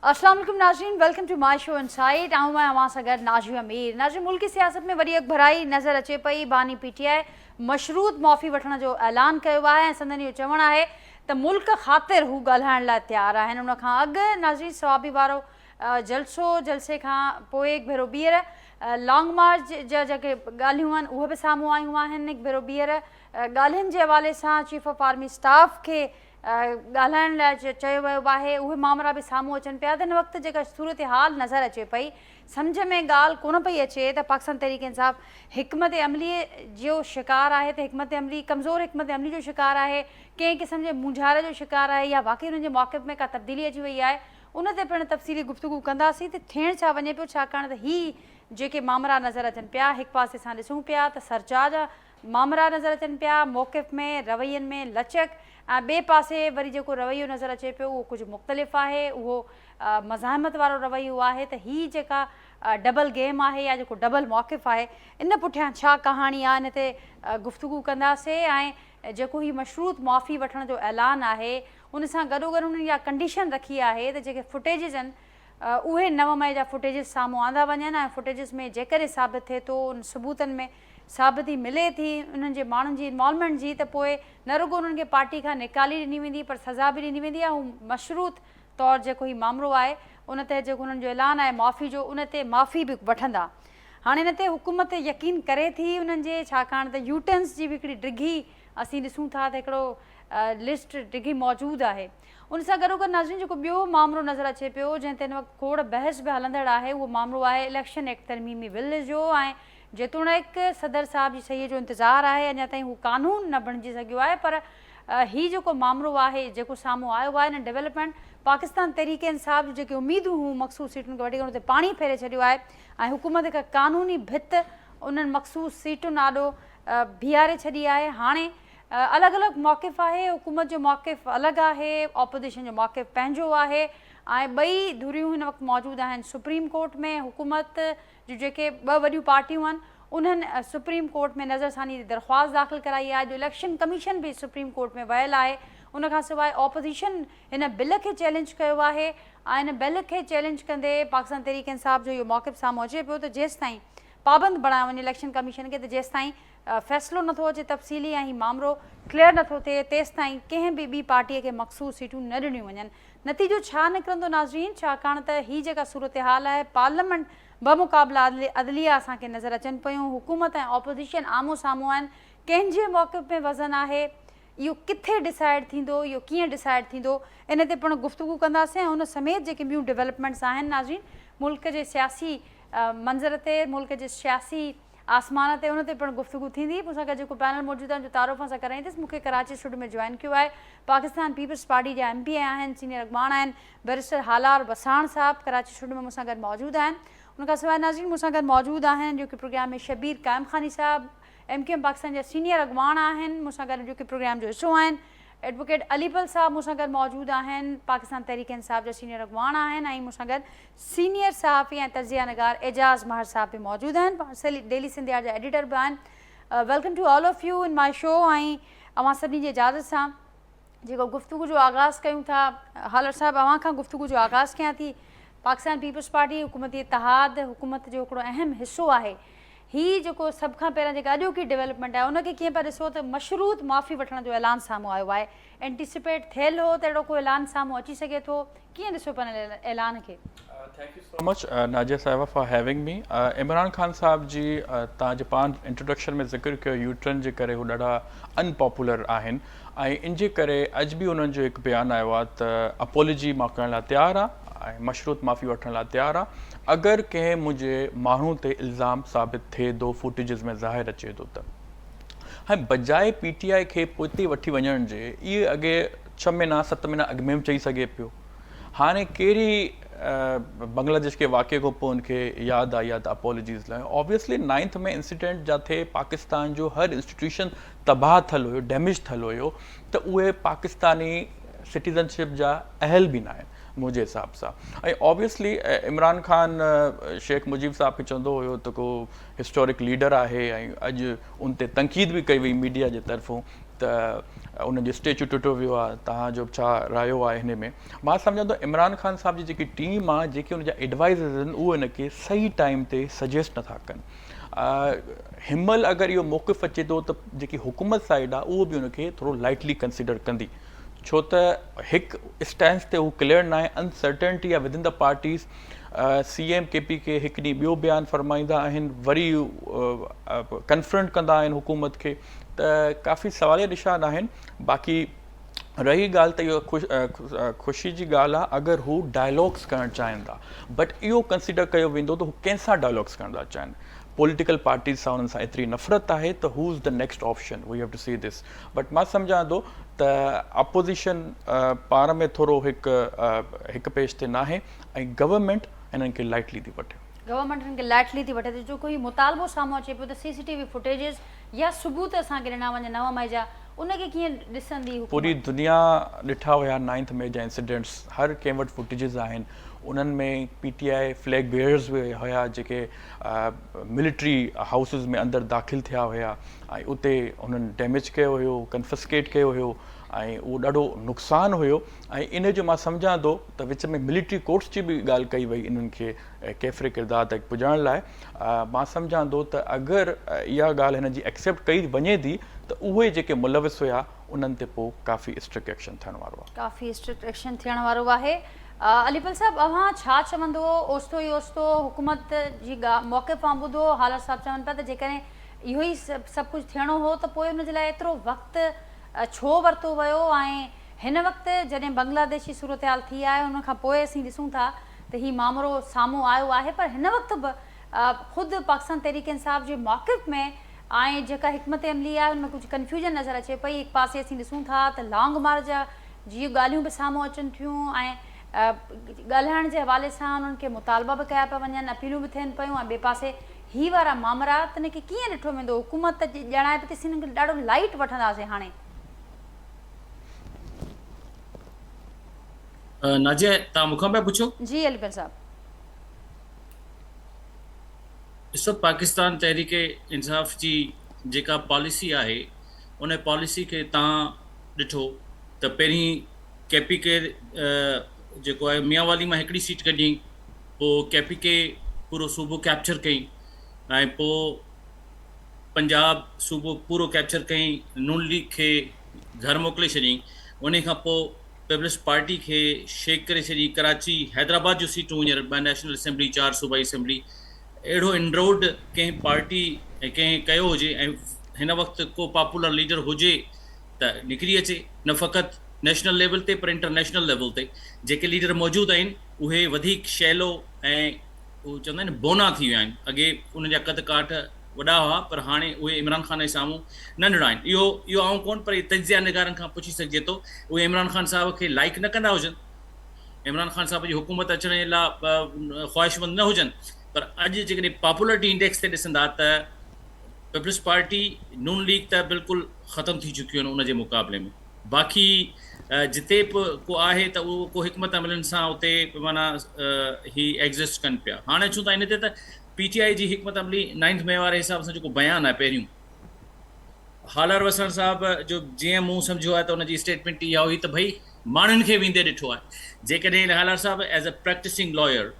अस्सलाम वालेकुम नाज़रीन, welcome to my show Insight. आऊं मैं अवां सां गॾु नाज़िया अमीर। नाज़रीन, मुल्की सियासत में वरी भराई नज़र अचे पई। बानी पीटीआई मशरूत माफ़ी वठण जो ऐलान कयो आहे ऐं संदन इहो चवणु आहे त मुल्क ख़ातिर हू ॻाल्हाइण लाइ तयारु आहिनि। उन खां अॻु नाज़रीन सवाबी वारो जलसे खां पोइ हिकु भेरो ॿीहर लॉन्ग मार्च जा जेके ॻाल्हियूं आहिनि उहे बि साम्हूं आयूं आहिनि। हिकु भेरो ॿीहर ॻाल्हियुनि जे हवाले सां चीफ ऑफ आर्मी स्टाफ खे ॻाल्हाइण लाइ चयो वियो आहे। उहे मामला बि साम्हूं अचनि पिया त हिन वक़्तु जेका सूरत हाल नज़र अचे पई, सम्झ में ॻाल्हि कोन पई अचे त पाकिस्तान तहरीक इंसाफ़ हिकमत अमली जो शिकार आहे, त हिकमत अमली कमज़ोर हिकमत अमली जो शिकार आहे, कंहिं क़िस्म जे मुंझारे जो शिकार आहे, या वाक़ई हुननि जे मौक़िफ़ में का तब्दीली अची वई आहे। उन ते पिणु तफ़सीली गुफ़्तगू कंदासीं त थियण छा वञे पियो, छाकाणि त हीअ जेके मामला नज़र अचनि पिया, हिकु पासे असां ॾिसूं पिया त सरचा जा मामला नज़र अचनि पिया, मौक़िफ़ में रवैयनि में लचक, ऐं ॿिए पासे वरी जेको रवैयो नज़र अचे पियो उहो कुझु मुख़्तलिफ़ आहे, उहो मज़ाहमत वारो रवैयो आहे। त हीअ जेका डबल गेम आहे या जेको डबल मौक़िफ़ आहे, इन पुठियां छा कहाणी आहे, इन ते गुफ़्तगू कंदासीं। ऐं जेको हीअ मशरूत माफ़ी वठण जो ऐलान आहे, उन सां गॾोगॾु उन्हनि इहा कंडीशन रखी आहे त जेके फुटेजिस आहिनि उहे 9 मई जा फुटेजिस साम्हूं आंदा वञनि, ऐं फुटेजिस में जेकॾहिं साबित थिए थो, उन सबूतनि में साबिती मिले थी उन्हनि जे माण्हुनि जी इन्वॉल्वमेंट जी, त पोइ न रुॻो उन्हनि खे पार्टी खां निकाली ॾिनी वेंदी, पर सज़ा बि ॾिनी वेंदी आहे। हू मशरूत तौरु जेको हीउ मामिलो आहे उन ते जेको उन्हनि जो ऐलान आहे माफ़ी जो, उन ते माफ़ी बि वठंदा। हाणे हिन ते हुकूमत यकीन करे थी उन्हनि जे, छाकाणि त यूटेंस जी बि हिकिड़ी डिघी असीं ॾिसूं था त हिकिड़ो लिस्ट डिघी मौजूदु आहे। उन सां गॾोगॾु नाज़रीन जेको ॿियो मामिलो नज़र अचे पियो, जंहिं ते हिन वक़्तु खोड़ बहस बि हलंदड़ आहे, उहो मामिलो आहे इलेक्शन एक्ट तरमीमी बिल जो। ऐं जेतोणीकि सदर साहिब जी सहीअ जो इंतज़ारु आहे, अञा ताईं हू कानून न बणिजी सघियो आहे, पर हीउ जेको मामिलो आहे जेको साम्हूं आयो आहे, हिन डेवलपमेंट पाकिस्तान तहरीक इंसाफ़ जूं जेके उमेदूं हुयूं मख़सूस सीटुनि खे वठी करे उन ते पाणी फेरे छॾियो आहे, ऐं हुकूमत हिकु क़ानूनी भित उन्हनि मख़सूस सीटुनि आॾो बीहारे छॾी आहे। हाणे अलॻि अलॻि मौक़िफ़ आहे, हुकूमत जो मौक़िफ़ अलॻि आहे, ऑपोज़िशन जो मौक़िफ़ पंहिंजो आहे, ऐं ॿई धुरियूं हिन वक़्तु मौजूदु आहिनि सुप्रीम कोर्ट में। हुकूमत जूं जेके 2 वॾियूं पार्टियूं आहिनि उन्हनि सुप्रीम कोर्ट में नज़रसानी जी दरख़्वास्त दाख़िल कराई आहे, जो इलेक्शन कमीशन बि सुप्रीम कोर्ट में वियल आहे। उन खां सवाइ ऑपोज़िशन हिन बिल खे चैलेंज कयो आहे, ऐं हिन बिल खे चैलेंज कंदे पाकिस्तान तहरीक इंसाफ़ जो इहो मौक़िफ़ साम्हूं अचे पियो त जेसिताईं पाबंद बणायो वञे इलेक्शन कमीशन खे, त जेसिताईं फ़ैसिलो नथो अचे तफ़सीली ऐं हीउ मामिलो क्लियर नथो थिए, तेसिताईं कंहिं बि ॿी पार्टीअ खे मख़सूस सीटूं न ॾिनियूं वञनि। नतीजो छा निकिरंदो नाज़रीन, छाकाणि त हीअ जेका सूरत हाल आहे, पार्लियामेंट बमुक़ाबिला अदलिया असांखे नज़र अचनि पियूं, हुकूमत ऐं ऑपोज़िशन आम्हूं साम्हूं आहिनि, कंहिंजे मौक़िफ़ में वज़न आहे, इहो किथे डिसाइड थींदो, इहो कीअं डिसाइड थींदो, इन ते पिणु गुफ़्तगू कंदासीं। ऐं उन समेत जेके ॿियूं डेवलपमेंट्स आहिनि नाज़रीन मुल्क जे सियासी मंज़र ते, मुल्क जे सियासी आसमान ते, उन ते पिणु गुफ़्तगू थींदी। मूंसां गॾु जेको पैनल मौजूदु आहे जो तारुफ़ सां कराईंदसि, मूंखे कराची स्टूडियो में जॉइन कयो आहे पाकिस्तान पीपल्स पार्टी जा MP आहिनि, सीनियर अॻवान आहिनि बैरिस्टर हालार बसाण साहब, कराची स्टूडियो में मूंसां गॾु मौजूदु आहिनि। उनखां सवाइ नाज़रीन मूंसां गॾु मौजूदु आहिनि जो कि प्रोग्राम में शबीर कायम खानी साहब MQM पाकिस्तान जा सीनियर अॻवान आहिनि, मूंसां गॾु जो कि प्रोग्राम जो हिसो आहिनि एडवोकेट अलीपल साहब मूंसां गॾु मौजूदु आहिनि, पाकिस्तान तहरीक इंसाफ़ जा सीनियर अॻवान आहिनि, ऐं मूंसां गॾु सीनियर सहाफ़ी ऐं तज़िया नगार एजाज़ महर साहब बि मौजूदु आहिनि, डेली सिंधिया जा एडिटर बि आहिनि। Welcome to all of you in my show. ऐं अवां सभिनी जी इजाज़त सां जेको गुफ़्तगू जो आगाज़ कयूं था, हालर साहब अवां खां गुफ़्तगू जो आगाज़ कयां थी। पाकिस्तान पीपल्स पार्टी हुकूमती इतिहाद हुकूमत जो हिकिड़ो अहम हिसो आहे। हीअ जेको सभ खां पहिरियां जेका अॼोकी डेवलपमेंट आहे उनखे कीअं पिया ॾिसो त मशरूत माफ़ी वठण जो ऐलान साम्हूं आयो आहे, एंटीसिपेट थियल हो त अहिड़ो को ऐलान साम्हूं अची सघे थो, कीअं ॾिसो पिया ऐलान खे? Thank you so much Nazia sahiba for having me. Imran Khan sahab ji तव्हांजे पाण इंट्रोडक्शन में ज़िक्र कयो यूटर्न जे करे हू ॾाढा अनपॉपुलर आहिनि, ऐं इन जे करे अॼु बि उन्हनि जो हिकु बयानु आयो आहे त अपोलॉजी मां करण लाइ तयारु आहे ऐं मशरूत माफ़ी वठण लाइ तयारु आहे अगरि कंहिं मुंहिंजे माण्हू ते इल्ज़ाम साबित थिए थो, फुटेजिस में ज़ाहिर अचे थो त। हाणे बजाए PTI खे पोइते वठी वञण जे, इहे अॻे 6 महीना 7 महीना अॻु में बि चई सघे पियो। हाणे कहिड़ी बांग्लादेश के वाक़े खां पोइ उनखे यादि आई आहे त अपोलॉजीज़ लाइ। ऑब्वियसली 9th में इंसिडेंट जाते पाकिस्तान जो हर इंस्टीट्यूशन तबाह थियल हुयो, डैमेज थियल हुयो, त उहे पाकिस्तानी सिटीज़नशिप जा अहल बि न आहिनि मुंहिंजे हिसाब सां। ऐं ऑब्वियसली इमरान खान शेख मुजीब साहब खे चवंदो हुयो त को हिस्टोरिक लीडर आहे, ऐं अॼु उन ते तनक़ीद बि कई वई मीडिया जे तरफ़ूं त उन जो स्टेचू टुटो वियो आहे, तव्हांजो छा रायो आहे हिन में। मां सम्झां थो इमरान ख़ान साहिब जी जेकी टीम आहे, जेके उनजा एडवाइज़र्स आहिनि, उहे हिनखे सही टाइम ते सजेस्ट नथा कनि। हिनमहिल अगरि इहो मौक़िफ़ अचे थो त जेकी हुकूमत साइड आहे उहो बि उनखे थोरो लाइटली कंसिडर कंदी, छो त हिकु स्टैंड ते हू क्लियर न आहे, अनसर्टेनिटी आहे within the parties. CM KPK हिकु ॾींहुं ॿियो बयानु फरमाईंदा आहिनि, वरी कन्फ्रंट कंदा आहिनि हुकूमत खे, त काफ़ी सवालिया निशान आहिनि। बाक़ी रही ॻाल्हि त इहो ख़ुशी जी ॻाल्हि आहे अगरि हू डायलॉग्स करणु चाहिनि था, बट इहो कंसिडर कयो वेंदो त हू कंहिंसां डायलॉग्स करणु था चाहिनि। पॉलिटिकल पार्टीज़ सां उन्हनि सां एतिरी नफ़रत आहे त who is the next option, we have to see this. But मां सम्झां थो त अपोज़िशन पाण में थोरो हिकु पेज ते न आहे, ऐं गवर्नमेंट हिननि खे लाइटली थी वठे। गवर्नमेंट हिनखे लाइटली थी वठे, जो कोई मुतालबो साम्हूं अचे पियो त CCTV फुटेजिस या सबूत असांखे ॾिना वञनि 9 मई जा, उनखे कीअं ॾिसंदी? पूरी दुनिया ॾिठा हुया 9 मई जा इंसिडेंट्स, हर कंहिं वटि फुटेजिस आहिनि। उन्हनि में PTI फ्लैग बेयर्स बि हुया जेके मिलिट्री हाउसिस में अंदरि दाख़िल थिया हुया, ऐं उते उन्हनि डैमेज कयो हुयो, कन्फिस्केट कयो हुयो, ऐं उहो ॾाढो नुक़सानु हुयो। ऐं इन जो मां सम्झां थो त विच में मिलिट्री कोर्ट्स जी बि ॻाल्हि कई वई इन्हनि खे कैफ़रे किरदार तक पुॼाइण लाइ। मां सम्झां थो त अगरि इहा ॻाल्हि हिन जी एक्सेप्ट कई वञे थी त उहे जेके मुलविस हुया उन्हनि ते पोइ काफ़ी स्ट्रिक्ट एक्शन थियण वारो आहे। काफ़ी स्ट्रिक्ट एक्शन थियण वारो आहे। अलीपल साहब, अव्हां छा चवंदो ओस्तो ई ओस्तो हुकूमत जी मौक़िफ़ मां ॿुधो हालत साहब चवनि पिया त जेकॾहिं इहो ई सभु कुझु थियणो हो त पोइ हुनजे लाइ एतिरो वक़्तु छो वरितो वियो, ऐं हिन वक़्तु जॾहिं बांग्लादेश जी सूरत हाल थी आहे उन खां पोइ असीं ॾिसूं था त हीउ मामिलो साम्हूं आयो आहे, पर हिन वक़्तु बि ख़ुदि पाकिस्तान तहरीक इंसाफ़ जे मौक़िफ़ में ऐं जेका हिकमत अमली आहे उनमें कुझु कन्फ्यूजन नज़र अचे पई। हिकु पासे असीं ॾिसूं था त लॉन्ग मार्च जा जी ॻाल्हियूं बि साम्हूं अचनि थियूं, ऐं ॻाल्हाइण जे हवाले सां उन्हनि खे मुतालबा बि कया पिया वञनि, अपीलूं बि थियनि पियूं, ऐं ॿिए पासे हीअ वारा मामला त हिनखे कीअं ॾिठो वेंदो? हुकूमत ॼाणाए पई त हिनखे ॾाढो लाइट वठंदासीं हाणे। नाज़िया, तव्हां मूंखां पिया पुछो? जी अलीपल साहब। ॾिसो, पाकिस्तान तहरीक इंसाफ़ जी जेका पॉलिसी आहे उन पॉलिसी खे तव्हां ॾिठो त पहिरीं KPK जेको आहे मियांवाली मां हिकिड़ी सीट कढी, पोइ KPK पूरो सूबो कैप्चर कई, ऐं पोइ पंजाब सूबो पूरो कैप्चर कई, नून लीग खे घर मोकिले छॾियईं। उन खां पोइ पीपल्स पार्टी खे शेक करे छॾी, कराची हैदराबाद जूं सीटूं हींअर 2 नेशनल असेंबली 4 सूबाई असेंबली। अहिड़ो इनरोड कंहिं पार्टी ऐं कंहिं कयो हुजे ऐं हिन वक़्तु को पॉपुलर लीडर हुजे त निकिरी अचे, न फ़क़ति नेशनल लेवल ते पर इंटरनेशनल लेवल ते जेके लीडर मौजूदु आहिनि उहे वधीक शैलो ऐं उहे चवंदा आहिनि बोना थी विया आहिनि। अॻे उनजा कद काठ वॾा हुआ पर हाणे उहे इमरान ख़ान जे साम्हूं नंढड़ा आहिनि। इहो आऊं कोन, पर तजिया निगारनि खां पुछी सघिजे थो उहे इमरान ख़ान साहिब खे लाइक न कंदा हुजनि, इमरान ख़ान साहिब जी हुकूमत अचण जे लाइ ख़्वाहिशमंद न हुजनि, पर अॼु जेकॾहिं पॉपुलरिटी इंडेक्स ते ॾिसंदा त पीपल्स पार्टी, नून लीग त बिल्कुलु ख़तमु थी चुकियूं आहिनि उनजे मुक़ाबले में। बाक़ी जिते बि को आहे त उहो को हिकमत अमलनि सां उते माना ही एग्ज़िस्ट कनि पिया। हाणे अचूं था इन ते त PTI जी हिकमत अमली 9 मई वारे हिसाब सां जेको बयानु आहे, पहिरियों हालार वसण साहब जो जीअं मूं सम्झो आहे त उनजी स्टेटमेंट इहा हुई त भई माण्हुनि खे वेंदे ॾिठो आहे। जेकॾहिं हालार साहब एज़ अ प्रैक्टिसिंग लॉयर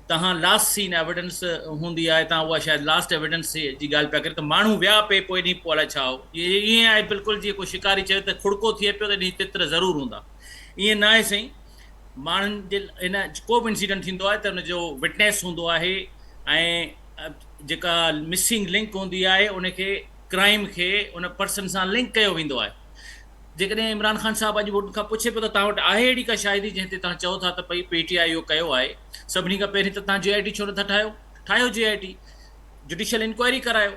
तव्हां लास्ट सीन एविडेंस हूंदी आहे, तव्हां उहा शायदि लास्ट एविडेंस जी ॻाल्हि पिया करे त माण्हू विया पे पोइ ॾींहुं पोइ अलाए छा हो। ईअं आहे बिल्कुलु जीअं को शिकारी चयो त खुड़को थिए पियो त ॾींहुं तित्र ज़रूरु हूंदा। ईअं न आहे साईं, माण्हुनि जे हिन को बि इंसिडेंट थींदो आहे त हुनजो विटनेस हूंदो आहे, ऐं जेका मिसिंग लिंक हूंदी आहे उनखे क्राइम खे उन पर्सन सां लिंक कयो वेंदो आहे। जेकॾहिं इमरान ख़ान साहिबु अॼु उन खां पुछे पियो त तव्हां वटि आहे अहिड़ी का शाहिदी जंहिं ते तव्हां चओ था त भई PTI इहो कयो आहे, सभिनी खां पहिरीं त तव्हां JIT छो नथा ठाहियो JIT, जुडिशियल इंक्वायरी करायो।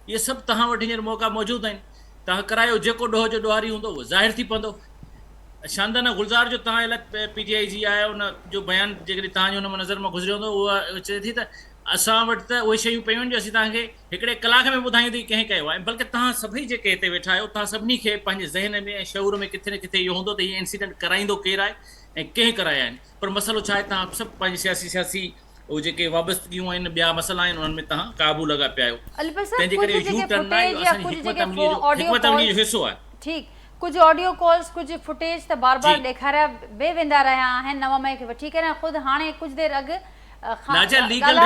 इहे सभु तव्हां वटि हींअर मौक़ा मौजूदु आहिनि, तव्हां करायो। जेको ॾोह जो ॾोहारी हूंदो उहो ज़ाहिर थी पवंदो। शानदाना गुलज़ार जो तव्हां इलाही PTI जी आहे, उन जो बयानु जेकॾहिं तव्हांजो हुन नज़र मां गुज़रियो हूंदो, उहा चए थी त असां वटि त उहे शयूं पयूं आहिनि जो असीं तव्हांखे हिकिड़े कलाक में ॿुधायूं थी कंहिं कयो आहे। बल्कि तव्हां सभई जेके हिते वेठा आहियो, तव्हां सभिनी खे पंहिंजे ज़हन में ऐं शऊर में किथे न किथे इहो हूंदो त हीअ इंसिडेंट कराईंदो केरु आहे ऐं कंहिं कराया आहिनि। पर मसइलो छा आहे, तव्हां सभु पंहिंजी सियासी उहे जेके वाबस्तगियूं आहिनि, ॿिया मसइला आहिनि, उन्हनि में तव्हां क़ाबू लॻा पिया आहियो। तंहिंजे करे यू टर्न न आहे, असांजी हिकमत अमली जो हिस्सो आहे। ठीक, कुछ ऑडियो कॉल्स कुछ फुटेज त बार बार ॾेखारिया बे वेंदा रहिया आहिनि 9 मई खे वठी करे। ख़ुदि हाणे कुछ देर अॻु नाजा लीगल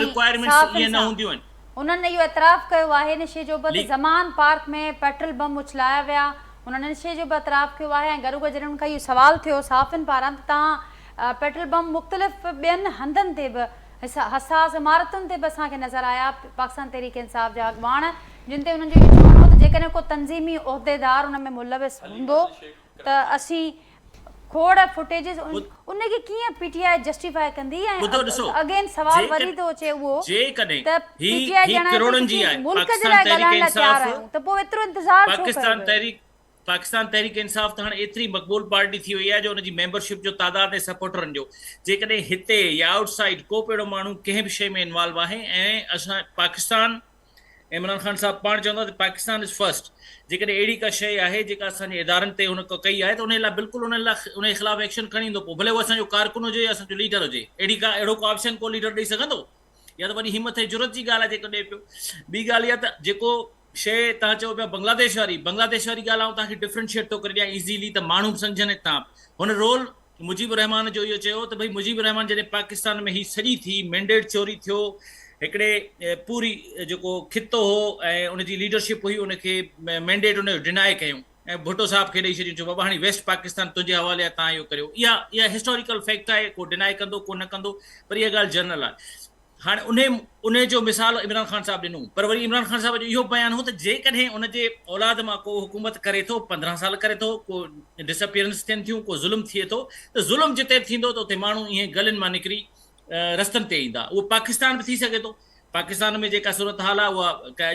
रिक्वायरमेंट्स ये न हूंदियूं आहिनि। उन्हनि इहो एतराफ़ कयो आहे नशे जो बि ज़मान पार्क में पेट्रोल बम उछलाया विया, उन्हनि नशे जो बि एतराफ़ कयो आहे। ऐं गॾोगॾु जॾहिं उनखां इहो सवाल थियो साफ़िन पारां त तव्हां पेट्रोल बम मुख़्तलिफ़ ॿियनि हंधनि ते बि हसास इमारतुनि ते बि असांखे नज़र आया पाकिस्तान तहरीक इंसाफ़ जा अॻवान, जिन ते उन्हनि जो इहो चवणो हो त जेकॾहिं को तंज़ीमी उहिदेदार उन में मुलविस हूंदो त असीं खोड़ फुटेजिस उनखे कीअं पीटीआई जस्टिफाई कंदी ऐं अगेन सवाल वरी थो अचे उहो त पीटीआई ॼाणे मुल्क जे लाइ ॻाल्हाइण लाइ तयार आहियूं त पोइ एतिरो इंतज़ार छो कयो? पाकिस्तान तहरीक इंसाफ़ त हाणे एतिरी मक़बूल पार्टी थी वई आहे जो हुनजी मेंबरशिप जो तादाद ऐं सपोर्टरनि जो जेकॾहिं हिते या आउटसाइड को बि अहिड़ो माण्हू कंहिं बि शइ में इन्वॉल्व आहे ऐं असां पाकिस्तान इमरान ख़ान साहब पाण चवंदा त पाकिस्तान इज़ फर्स्ट, जेकॾहिं अहिड़ी का शइ आहे जेका असांजे इदारनि ते हुन कई आहे त उन लाइ बिल्कुलु उन लाइ उनजे ख़िलाफ़ु एक्शन खणी ईंदो, पोइ भले उहो असांजो कारकुन हुजे या असांजो लीडर हुजे। अहिड़ो को ऑप्शन को लीडर ॾेई सघंदो या त वरी हिमत ऐं ज़रूरत जी ॻाल्हि आहे जेको ॾिए पियो। ॿी ॻाल्हि इहा त जेको शइ तव्हां चओ पिया बांग्लादेश वारी ॻाल्हि आऊं तव्हांखे डिफ्रेंशिएट थो करे ॾियां इज़ीली त माण्हू सम्झनि हितां हुन रोल मुजीबुर रहमान जो इहो चयो त भई मुजीबुर रहमान जॾहिं पाकिस्तान में ही सॼी थी मैंडेट चोरी थियो, हिकिड़े पूरी जेको खितो हो ऐं उनजी लीडरशिप हुई उनखे मैंडेट उनजो डिनाए कयूं ऐं भुट्टो साहब खे ॾेई छॾियूं, चयो बाबा हाणे वेस्ट पाकिस्तान तुंहिंजे हवाले आहे तव्हां इहो करियो। इहा हिस्टोरिकल फैक्ट आहे, को डिनाए कंदो को न कंदो, पर इहा ॻाल्हि जनरल आहे। हाणे उन जो मिसाल इमरान ख़ान साहब ॾिनो, पर वरी इमरान ख़ान साहब जो इहो बयानु हो त जेकॾहिं उनजे औलाद मां को हुकूमत करे थो 15 साल करे थो, को डिसअपियरेंस थियनि थियूं, को ज़ुल्म थिए थो, त ज़ुल्म जिते थींदो त उते माण्हू ईअं गलियुनि मां निकिरी रस्तनि ते ईंदा। उहो पाकिस्तान बि थी सघे थो, पाकिस्तान में जेका सूरत हाल आहे उहा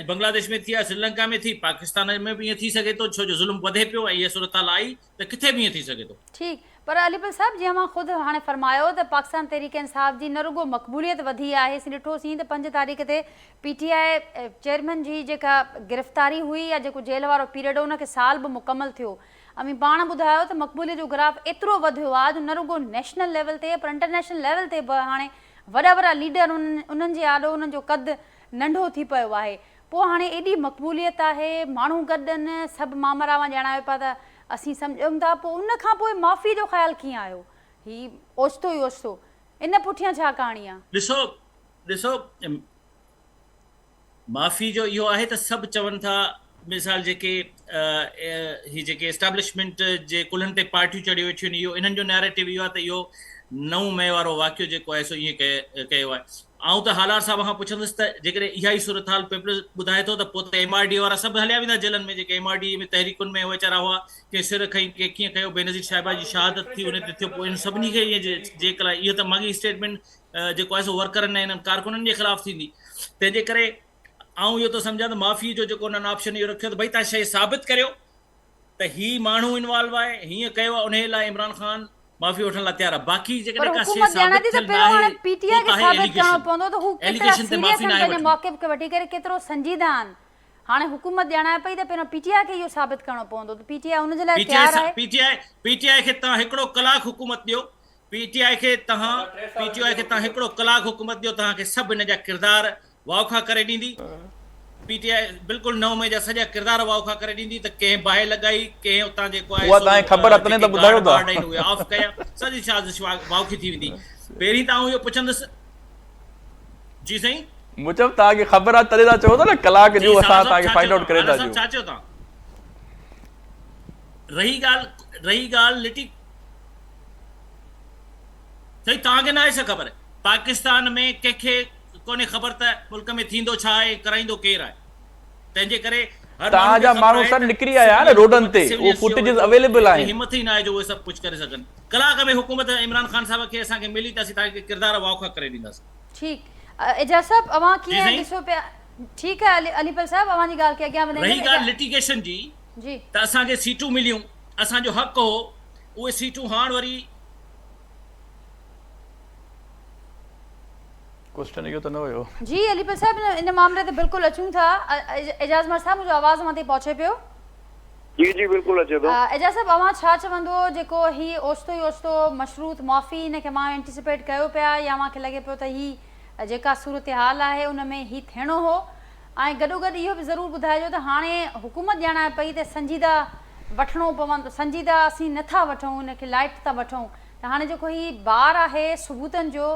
बांग्लादेश में थी आहे, श्रीलंका में थी, पाकिस्तान में बि ईअं थी सघे थो, छो जो ज़ुल्म वधे पियो ऐं इहा सूरत हाल आई त किथे बि ईअं थी सघे थो। ठीकु, पर अलीपल साहब जीअं मां ख़ुदि हाणे फरमायो त पाकिस्तान तहरीक इंसाफ़ जी न रुगो मक़बूलियत वधी आहे, असीं ॾिठोसीं त 5 तारीख़ ते पीटीआई चेयरमैन जी जेका गिरफ़्तारी हुई या जेको जेल वारो पीरियड हो उनखे साल बि मुकमल थियो। अमी पाण ॿुधायो त मक़बूलियत जो ग्राफ एतिरो वधियो आहे जो न रुगो नेशनल लेवल ते पर इंटरनेशनल लेवल ते बि हाणे वॾा लीडर उन्हनि जे आॾो उन्हनि जो कदु नंढो थी पियो आहे। पोइ हाणे एॾी मक़बूलियत आहे, माण्हू गॾु आहिनि, सभु मामरावा ॼाणायो पिया त असीं सम्झूं था, पोइ उनखां पोइ माफ़ी जो ख़्यालु कीअं आयो? ही ओचितो ई ओचितो, इन पुठियां छा कहाणी आहे? ॾिसो माफ़ी जो इहो आहे त सभु चवनि था, मिसाल जेके जेके एस्टेब्लिशमेंट जे कुल्हनि ते पार्टियूं चढ़ी वेठियूं आहिनि, इहो इन्हनि जो नैरेटिव इहो आहे त इहो 9 मई वारो वाक़ियो जेको आहे सो ईअं कयो आहे। आऊं त हालार साहब खां पुछंदुसि त जेकॾहिं इहा ई सूरत हाल पेपर ॿुधाए थो त पोइ त MRD वारा सभु हलिया वेंदा जेलनि में, जेके MRD में तहरीकुनि में वीचारा हुआ, कंहिं सिर खईं, कंहिं कीअं कयो, बेनज़ीर साहिबा जी शहादत थी उन ते थियो, पोइ इन सभिनी खे ईअं जेकल इहो त माॻी स्टेटमेंट जेको आहे सो वर्करनि ऐं इन्हनि कारकुननि जे ख़िलाफ़ु थींदी। तंहिंजे करे आऊं इहो थो सम्झां त माफ़ी जो जेको उन्हनि ऑप्शन इहो रखियो त भई तव्हां शइ साबित करियो त ही माण्हू इन्वॉल्व आहे, हीअं कयो आहे, उन लाइ इमरान ख़ान माफ़ी वठण लाइ तयार आहे। बाक़ी जेकॾहिं का शइ साबित थियल न आहे, पीटीआई खे साबित करणो पवंदो त हू केतिरा सीरियस आहिनि पंहिंजे मौक़िफ़ खे वठी करे, केतिरो संजीदा आहिनि। हाणे हुकूमत ॼाणाए पई त पहिरियों पीटीआई खे इहो साबित करणो पवंदो त पीटीआई उन जे लाइ तयार आहे। पीटीआई खे तव्हां हिकिड़ो कलाक हुकूमत ॾियो, पीटीआई खे तव्हां हिकिड़ो कलाक हुकूमत ॾियो, तव्हांखे सभु हिन जा किरदार वाउखा करे ॾींदी। पीटीआई बिल्कुलु 9 मई जा सॼा किरदार वाउखा करे ॾींदी त कंहिं बाहि लॻाई, कंहिं उतां जेको आहे उहा तव्हांखे ख़बर अथने त ॿुधायो था उहे ऑफ कया, सॼी साज़िश वाउखी थी वेंदी। पहिरीं त आऊं इहो पुछंदुसि, जी साईं मुझे तव्हांखे ख़बर आहे तॾहिं तव्हां चओ था न कलाक जो असां तव्हांखे फाइंड आउट करे था ॾियूं। छा चयो तव्हां? रही ॻाल्हि लिटी सही, तव्हांखे न आहे छा ख़बर? पाकिस्तान में कंहिंखे कोन्हे ख़बर त मुल्क में थींदो छा आहे, कराईंदो केरु आहे। तंहिंजे करे तव्हांजा माण्हू सभु निकिरी आया न रोडनि ते, उहो फुटेजेस अवेलेबल आहिनि, हिमत ई न आहे जो उहे सभु कुझु करे सघनि। कलाक में हुकूमत इमरान ख़ान साहब खे असांखे मिली त असीं तव्हांखे किरदार वाउखा करे ॾींदासीं। ठीकु, एजाज़ साहब अवां कीअं ॾिसो पिया? ठीकु आहे अलीपल साहब, अवां जी ॻाल्हि खे अॻियां वधाईंदे रही ॻाल्हि लिटिगेशन जी त असांखे सीटूं मिलियूं, असांजो हक़ हो, उहे सीटूं हाणे वरी क्वेश्चन इहो त न हुयो। जी अलीपल साहब इन मामले ते बिल्कुलु अचूं था। एजाज़ मर साहब मुंहिंजो आवाज़ अवां ताईं पहुचे पियो? जी बिल्कुलु अचे थो। एजाज़ साहब अवां छा चवंदो जेको ही ओचितो ई ओचितो मशरूत माफ़ी हिन खे मां एंटिसिपेट कयो पिया या मूंखे लॻे पियो त ही जेका सूरत हाल आहे उन में ही थियणो हो, ऐं गॾोगॾु इहो बि ज़रूरु ॿुधाइजो त हाणे हुकूमत ॼाणाए पई त संजीदा वठिणो पवंदो, संजीदा असीं नथा वठूं, हिनखे लाइट था वठूं। त हाणे जेको हीउ ॿार आहे सबूतनि जो,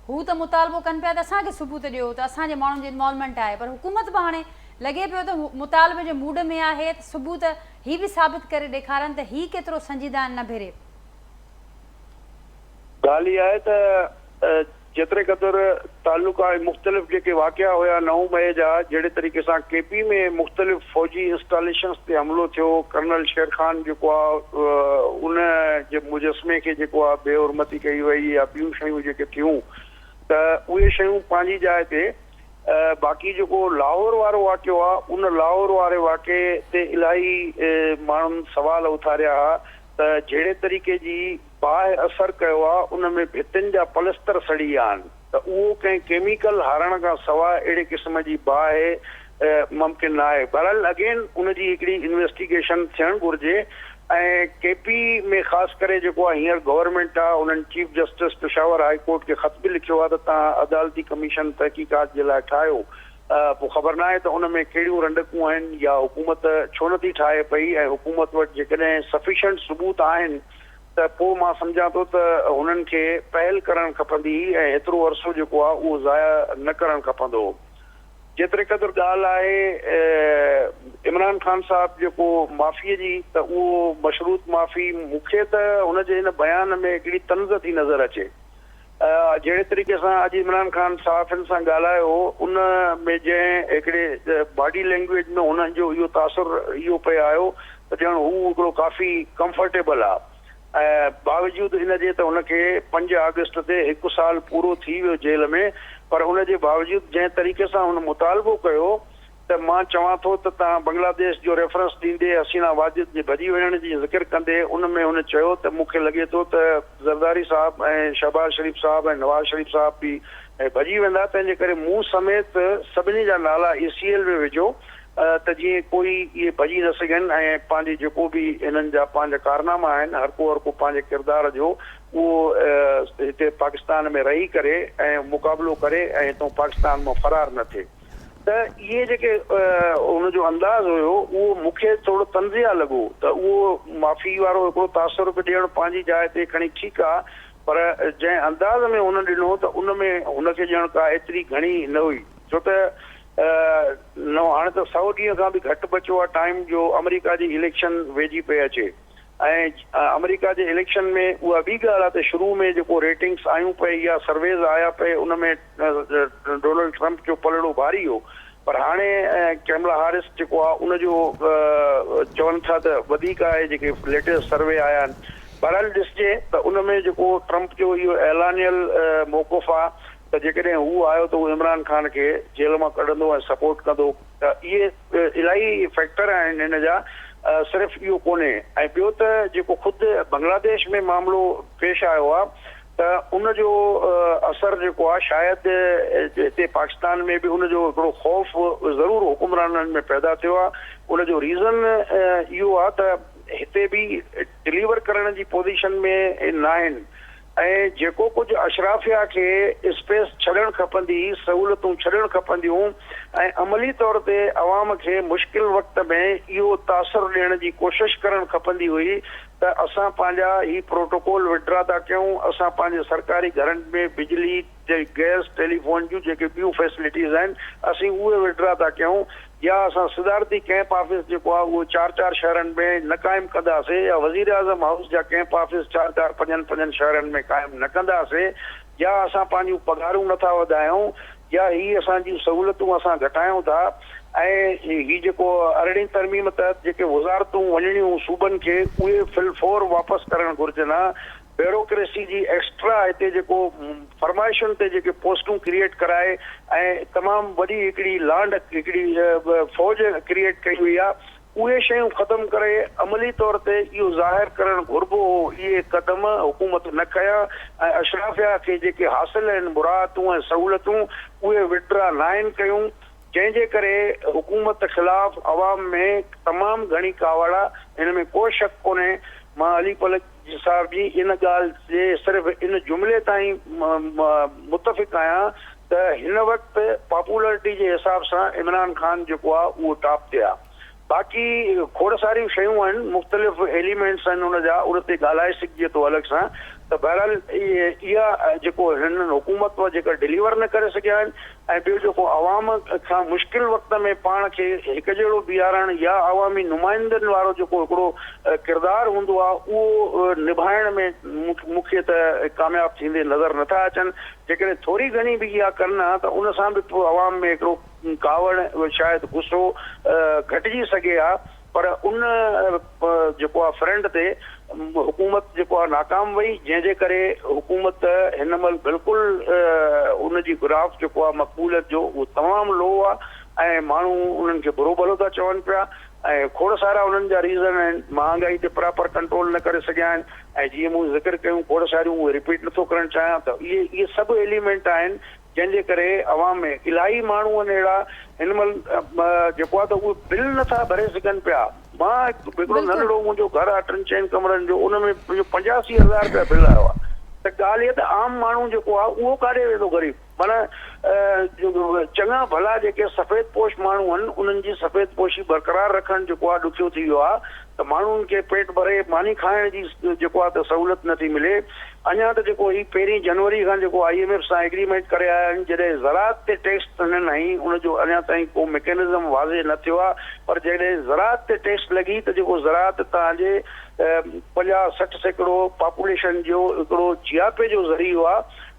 हू त मुतालबो कनि पिया त असांखे सबूत ॾियो त असांजे माण्हुनि जी इन्वॉल्वमेंट आहे, पर हुकूमत बि हाणे लॻे पियो त मुतालबे जे मूड में आहे त सबूत हीअ बि साबित करे ॾेखारनि त हीअ केतिरो संजीदा न भेरे। ॻाल्हि इहा आहे त जेतिरे क़दुरु तालुका मुख़्तलिफ़ जेके वाक़िया हुया 9 मई जा, जहिड़े तरीक़े सां केपी में मुख़्तलिफ़ फ़ौजी इंस्टॉलेशंस ते हमलो थियो, कर्नल शेर ख़ान जेको आहे उन जे मुजस्मे खे जेको आहे बेहुरमती कई वई या ॿियूं शयूं जेके थियूं, त उहे शयूं पंहिंजी जाइ ते। बाक़ी जेको लाहौर वारो वाक़ियो आहे, उन लाहौर वारे वाक़े ते इलाही माण्हुनि सवाल उथारिया हुआ त जहिड़े तरीक़े जी बाहि असरु कयो आहे, उन में भितियुनि जा पलस्तर सड़ी विया आहिनि, त उहो कंहिं केमिकल हारण खां सवाइ अहिड़े क़िस्म जी बाहि मुमकिन न आहे। बहरहाल अगेन उनजी हिकिड़ी इन्वेस्टिगेशन थियणु घुरिजे। ऐं केपी में ख़ासि करे जेको आहे हींअर गवर्नमेंट आहे, उन्हनि chief justice Peshawar high court खे ख़त बि लिखियो आहे त तव्हां अदालती कमीशन तहक़ीक़ात जे लाइ ठाहियो। पोइ ख़बर न आहे त उन में कहिड़ियूं रंडकूं आहिनि या हुकूमत छो नथी ठाहे पई, ऐं हुकूमत वटि जेकॾहिं सफिशिएंट सबूत आहिनि त पोइ मां सम्झां थो त हुननि खे पहल करणु खपंदी ऐं एतिरो अरसो जेको आहे उहो ज़ाया न करणु खपंदो। जेतिरे क़दुरु ॻाल्हि आहे इमरान ख़ान साहिबु जेको माफ़ीअ जी, त उहो मशरूत माफ़ी मूंखे त हुनजे हिन बयान में हिकिड़ी तंज़ थी नज़र अचे। जहिड़े तरीक़े सां अॼु इमरान ख़ान साहिबनि सां ॻाल्हायो, उन में जंहिं हिकिड़े बॉडी लैंग्वेज में हुननि जो इहो तासुर इहो पियो आयो त ॼण हू हिकिड़ो काफ़ी कंफर्टेबल आहे। ऐं बावजूदि इनजे त हुनखे 5 अगस्त ते 1 साल पूरो थी वियो जेल में, पर उनजे बावजूदि जंहिं तरीक़े सां हुन मुतालबो कयो, त मां चवां थो त तव्हां बांग्लादेश जो रेफरेंस ॾींदे हसीना वाजिद जे भॼी वञण जी ज़िक्र कंदे उन में हुन चयो त मूंखे लॻे थो त ज़रदारी साहिबु ऐं शहबाज शरीफ़ साहिबु ऐं नवाज़ शरीफ़ साहिबु बि भॼी वेंदा, तंहिंजे करे मूं समेत सभिनी जा नाला ECL में विझो त जीअं कोई इहे भॼी न सघनि ऐं पंहिंजी जेको बि हिननि जा पंहिंजा कारनामा आहिनि, हर को पंहिंजे किरदार जो उहो हिते पाकिस्तान में रही करे ऐं मुक़ाबिलो करे ऐं हितां पाकिस्तान मां फरार न थिए। त इहे जेके हुनजो अंदाज़ हुयो, उहो मूंखे थोरो तंज़िया लॻो त उहो माफ़ी वारो हिकिड़ो तासुर बि ॾियणु पंहिंजी जाइ ते खणी ठीकु आहे, पर जंहिं अंदाज़ में हुन ॾिनो त उन में हुनखे ॼण का एतिरी घणी न हुई। छो त हाणे त 100 ॾींहं खां बि घटि बचियो आहे टाइम जो अमेरिका जी इलेक्शन वेझी पई अचे, ऐं अमेरिका जे इलेक्शन में उहा ॿी ॻाल्हि आहे त शुरू में जेको रेटिंग्स आयूं पई या सर्वेज़ आया पए, उन में डोनाल्ड ट्रंप जो पलड़ो भारी हो, पर हाणे कैमला हैरिस जेको आहे उनजो चवनि था त वधीक आहे जेके लेटेस्ट सर्वे आया आहिनि। बहरहाल ॾिसजे त उन में जेको ट्रंप जो इहो ऐलानियल मौक़ुफ़ आहे त जेकॾहिं हू आयो त उहो इमरान ख़ान खे जेल मां कढंदो ऐं सपोर्ट कंदो, त इहे इलाही फैक्टर आहिनि हिन जा, सिर्फ़ु इहो कोन्हे। ऐं ॿियो त जेको ख़ुदि बांग्लादेश में मामिलो पेश आयो आहे, त उनजो असरु जेको आहे शायदि हिते पाकिस्तान में बि उनजो हिकिड़ो ख़ौफ़ ज़रूरु हुकुमराननि में पैदा थियो आहे। उनजो रीज़न इहो आहे त हिते बि डिलीवर करण जी पोज़ीशन में न आहिनि, ऐं जेको कुझु अशराफिया खे स्पेस छॾणु खपंदी, सहूलियतूं छॾणु खपंदियूं, ऐं अमली तौर ते अवाम खे मुश्किल वक़्त में इहो तासुरु ॾियण जी कोशिशि करणु खपंदी हुई त असां पंहिंजा ही प्रोटोकॉल विड्रा था कयूं, असां पंहिंजे सरकारी घरनि में बिजली, गैस, टेलीफोन जूं जेके ॿियूं फैसिलिटीज़ आहिनि असीं उहे विड्रा था कयूं, या असां सिदारती कैंप ऑफिस जेको आहे उहो 4-4 शहरनि में न क़ाइमु कंदासीं, या वज़ीर आज़म हाउस जा कैंप ऑफिस 4-4, 5-5 शहरनि में क़ाइमु न कंदासीं, या असां पंहिंजूं पघारूं नथा वधायूं, या ही असांजूं सहूलियतूं असां घटायूं था। ऐं ही जेको 18वीं तरमीम तहत जेके वज़ारतूं वञणियूं सूबनि खे, उहे फिलफोर वापसि करणु घुरिजनि हा। ब्यूरोक्रेसी जी एक्स्ट्रा हिते जेको फरमाइशुनि ते जेके पोस्टूं क्रिएट कराए ऐं तमामु वॾी हिकिड़ी लांड, हिकिड़ी फ़ौज क्रिएट कई हुई आहे, उहे शयूं ख़तमु करे अमली तौर ते इहो ज़ाहिर करणु घुरिबो हो। इहे क़दम हुकूमत न कया, ऐं अशराफिया खे जेके हासिल आहिनि मुरादूं ऐं सहूलियतूं उहे विड्रा न आहिनि कयूं, जंहिंजे करे हुकूमत ख़िलाफ़ अवाम में तमामु घणी कावड़ आहे। हिन में को शक कोन्हे। मां अली पलक साहिब जी इन ॻाल्हि जे सिर्फ़ु इन जुमिले ताईं मुतफ़िक़ आहियां त हिन वक़्तु पॉपुलरिटी जे हिसाब सां इमरान ख़ान जेको आहे उहो टॉप ते आहे। बाक़ी खोड़ सारियूं शयूं आहिनि, मुख़्तलिफ़ एलिमेंट्स आहिनि उन जा, उन ते ॻाल्हाए सघिजे थो अलॻि सां। त बहरहाल इहा जेको हिननि हुकूमत जेका डिलीवर न करे सघिया आहिनि, ऐं ॿियो जेको अवाम खां मुश्किल वक़्त में पाण खे हिकु जहिड़ो बीहारणु या अवामी नुमाइंदनि वारो जेको हिकिड़ो किरदारु हूंदो आहे उहो निभाइण में मूंखे त कामयाबु थींदे नज़र नथा अचनि। जेकॾहिं थोरी घणी बि इहा कनि हा त उन सां बि पोइ अवाम में हिकिड़ो कावड़ शायदि गुस्सो घटिजी सघे हा। पर उन जेको आहे फ्रंट ते हुकूमत जेको आहे नाकाम वई, जंहिंजे करे हुकूमत हिन महिल बिल्कुलु उन जी ग्राफ जेको आहे मक़बूलियत जो उहो तमामु लो आहे ऐं माण्हू उन्हनि खे बुरो भलो था चवनि पिया ऐं खोड़ सारा उन्हनि जा रीज़न आहिनि। महांगाई ते प्रॉपर कंट्रोल न करे सघिया आहिनि ऐं जीअं मूं ज़िक्र कयूं खोड़ सारियूं उहे रिपीट नथो करणु चाहियां त इहे सभु एलिमेंट आहिनि जंहिंजे करे अवाम में इलाही माण्हू आहिनि अहिड़ा हिन महिल जेको आहे त उहे बिल नथा भरे सघनि पिया। मां हिकिड़ो नंढड़ो मुंहिंजो घरु आहे 3-4 कमरनि जो, उन में 85,000 रुपया बिल आयो आहे। त ॻाल्हि इहा त आम माण्हू जेको आहे उहो काॾे वेंदो ग़रीब, माना चङा भला जेके सफ़ेद पोश माण्हू आहिनि उन्हनि जी सफ़ेद पोशी बरक़रार रखणु जेको आहे ॾुखियो थी वियो आहे। त माण्हुनि खे पेट भरे मानी खाइण जी जेको आहे त सहूलियत नथी मिले। अञा त जेको ही 1 जनवरी खां जेको IMF सां एग्रीमेंट करे आया आहिनि, जॾहिं ज़राअत ते टैक्स ॾिननि ऐं उनजो अञा ताईं को मैकेनिज़म वाज़े न थियो आहे। पर जॾहिं ज़राअत ते टैक्स लॻी त जेको ज़राअत तव्हांजे 50-60% पॉपुलेशन जो हिकिड़ो जियापे जो ज़रियो आहे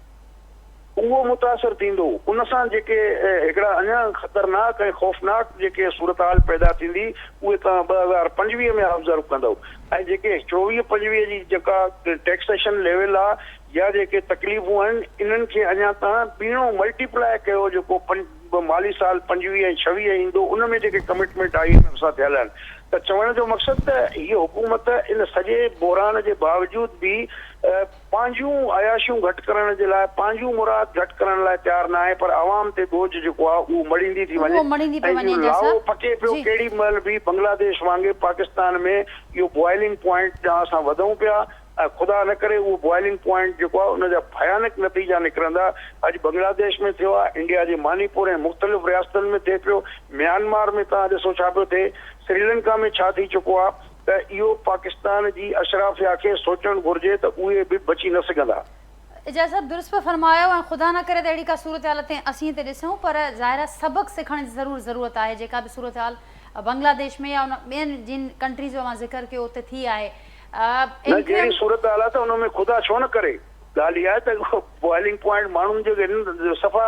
उहो मुतासिर थींदो। उन सां जेके हिकिड़ा अञा ख़तरनाक ऐं ख़ौफ़नाक जेके सूरत हाल पैदा थींदी उहे तव्हां 2025 में ऑब्ज़र्व कंदव। ऐं जेके 24-25 जी जेका टैक्सेशन लेवल आहे या जेके तकलीफ़ूं आहिनि इन्हनि खे अञा तव्हां ॿीणो मल्टीप्लाए कयो जेको माली साल 25 ऐं 26 ईंदो, उन में जेके कमिटमेंट IMF सां थियल आहिनि। त चवण जो मक़सदु त हीअ हुकूमत इन सॼे बहरान जे बावजूद बि पंहिंजूं अयाशियूं घटि करण जे लाइ, पंहिंजूं मुराद घटि करण लाइ तयारु न आहे, पर अवाम ते बोझ जेको आहे उहो मड़ींदी थी वञे। लाओ पके पियो केॾी महिल बि बांग्लादेश वांगुरु पाकिस्तान में इहो बॉइलिंग पॉइंट जहाँ असां वधूं पिया ऐं ख़ुदा न करे उहो बॉइलिंग पॉइंट जेको आहे उनजा भयानक नतीजा निकिरंदा। अॼु बांग्लादेश में थियो आहे, इंडिया जे मणिपुर ऐं मुख़्तलिफ़ रियासतनि में थिए पियो, म्यांमार में तव्हां ॾिसो छा पियो थिए, श्रीलंका में छा थी चुको आहे। त इहो पाकिस्तान जी अशराफिया खे सोचणु घुरिजे त उहे बि बची न सघंदा। एजाज़ साहब दुरुस्त फरमायो ऐं ख़ुदा न करे त अहिड़ी का सूरत हाल ते असीं हिते ॾिसूं, पर ज़ाहिर सबक़ सिखण जी ज़रूरत आहे। जेका बि सूरत हाल बांग्लादेश में या उन ॿियनि जिन कंट्रीज़ जो मां ज़िक्र कयो उते थी आहे, जहिड़ी सूरत हाल आहे त हुन में ख़ुदा छो न करे। ॻाल्हि इहा आहे त बॉइलिंग पॉइंट माण्हुनि जो सफ़ा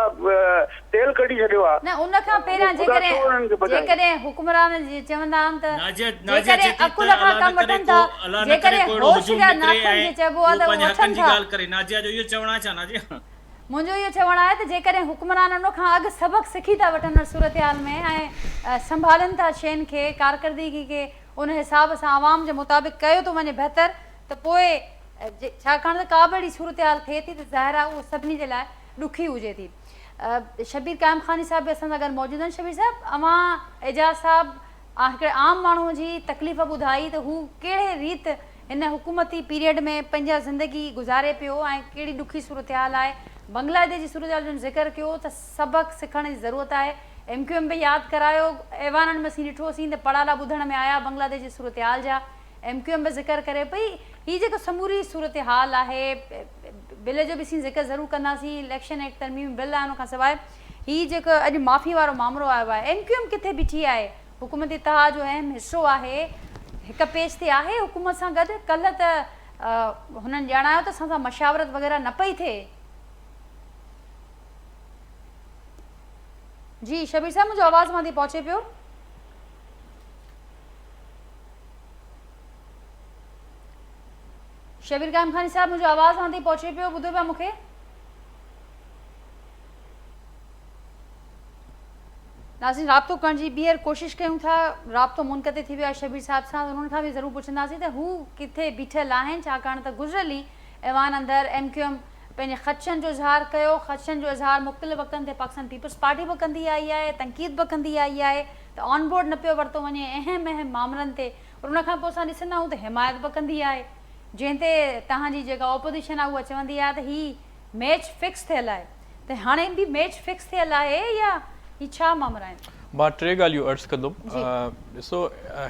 तेल कढी छॾियो आहे। न उन खां पहिरियां जेकॾहिं हुकुमरान चवंदा आहिनि त जेकॾहिं अकुल खां कमु वठनि था, जेकॾहिं होश जा नाखून जे चइबो आहे त उहो वठनि था। मुंहिंजो इहो चवणु आहे त जेकॾहिं हुकुमरान उन खां अॻु सबक़ सिखी था वठनि सूरत हाल में ऐं संभालनि था शयुनि खे, कारकर्दगी खे उन हिसाब सां आवाम जे मुताबिक़ कयो थो वञे बहितर, त पोइ छाकाणि त का बि अहिड़ी सूरत हाल थिए थी त ज़ाहिर आहे उहो सभिनी जे लाइ ॾुखी हुजे थी। शबीर कायम खानी साहब बि असां सां गॾु मौजूदु आहिनि। शबीर साहब, अवां एजाज़ साहब हिकिड़े आम माण्हूअ जी तकलीफ़ ॿुधाई त हू कहिड़े रीति हिन हुकूमती पीरियड में पंहिंजा ज़िंदगी गुज़ारे पियो ऐं कहिड़ी ॾुखी सूरत हाल आहे। बांग्लादेश जी सूरत हाल जो ज़िक्र कयो त सबक़ सिखण जी ज़रूरत आहे। MQM बि यादि करायो, ऐवाननि में असीं ॾिठोसीं त पड़ाला ॿुधण में आया बांग्लादेश जी सूरत हाल जा। MQM बि ज़िक्र करे पई हीअ जेको समूरी सूरत हाल आहे, बिल जो बि असीं ज़िक्र ज़रूरु कंदासीं, इलेक्शन एक्ट तरमीम बिल आहे, उन खां सवाइ हीअ जेको अॼु माफ़ी वारो मामिलो आयो आहे, MQM किथे बीठी आहे, हुकूमती इत्तेहाद जो अहम हिसो आहे, हिक पेज ते आहे हुकूमत सां गॾु। कल्ह त हुननि ॼाणायो त असां सां मशावरत वग़ैरह न पई थिए। जी शबीर साहब, मुंहिंजो आवाज़ मां थी पहुचे पियो? शबीर कायम खानी साहब, मुंहिंजो आवाज़ मां थी पहुचे पियो? ॿुधो पिया मूंखे? नाज़रीन, राब्तो करण जी ॿीहर कोशिशि कयूं था, राब्तो मुनक़ते थी वियो आहे शबीर साहब सां। उन्हनि खां बि ज़रूरु पुछंदासीं त हू किथे बीठल आहिनि, छाकाणि त गुज़िरियल ई ऐवान अंदरि MQM पंहिंजे ख़दशनि जो इज़हार कयो। ख़दशनि जो इज़हार मुख़्तलिफ़ वक़्तनि ते पाकिस्तान पीपल्स पार्टी बि कंदी आई आहे, तनक़ीद बि कंदी आई आहे त ऑन बोर्ड न पियो वरितो वञे अहम मामलनि ते। और उन खां पोइ असां ॾिसंदा आहियूं त हिमायत बि कंदी आहे, जंहिं ते तव्हांजी जेका ऑपोज़िशन आहे उहा चवंदी आहे त ही मैच फिक्स थियल आहे। त त हाणे बि मैच फिक्स थियल आहे या ही छा मामला आहिनि? मां टे ॻाल्हियूं अर्ज़ु कंदुमि। ॾिसो,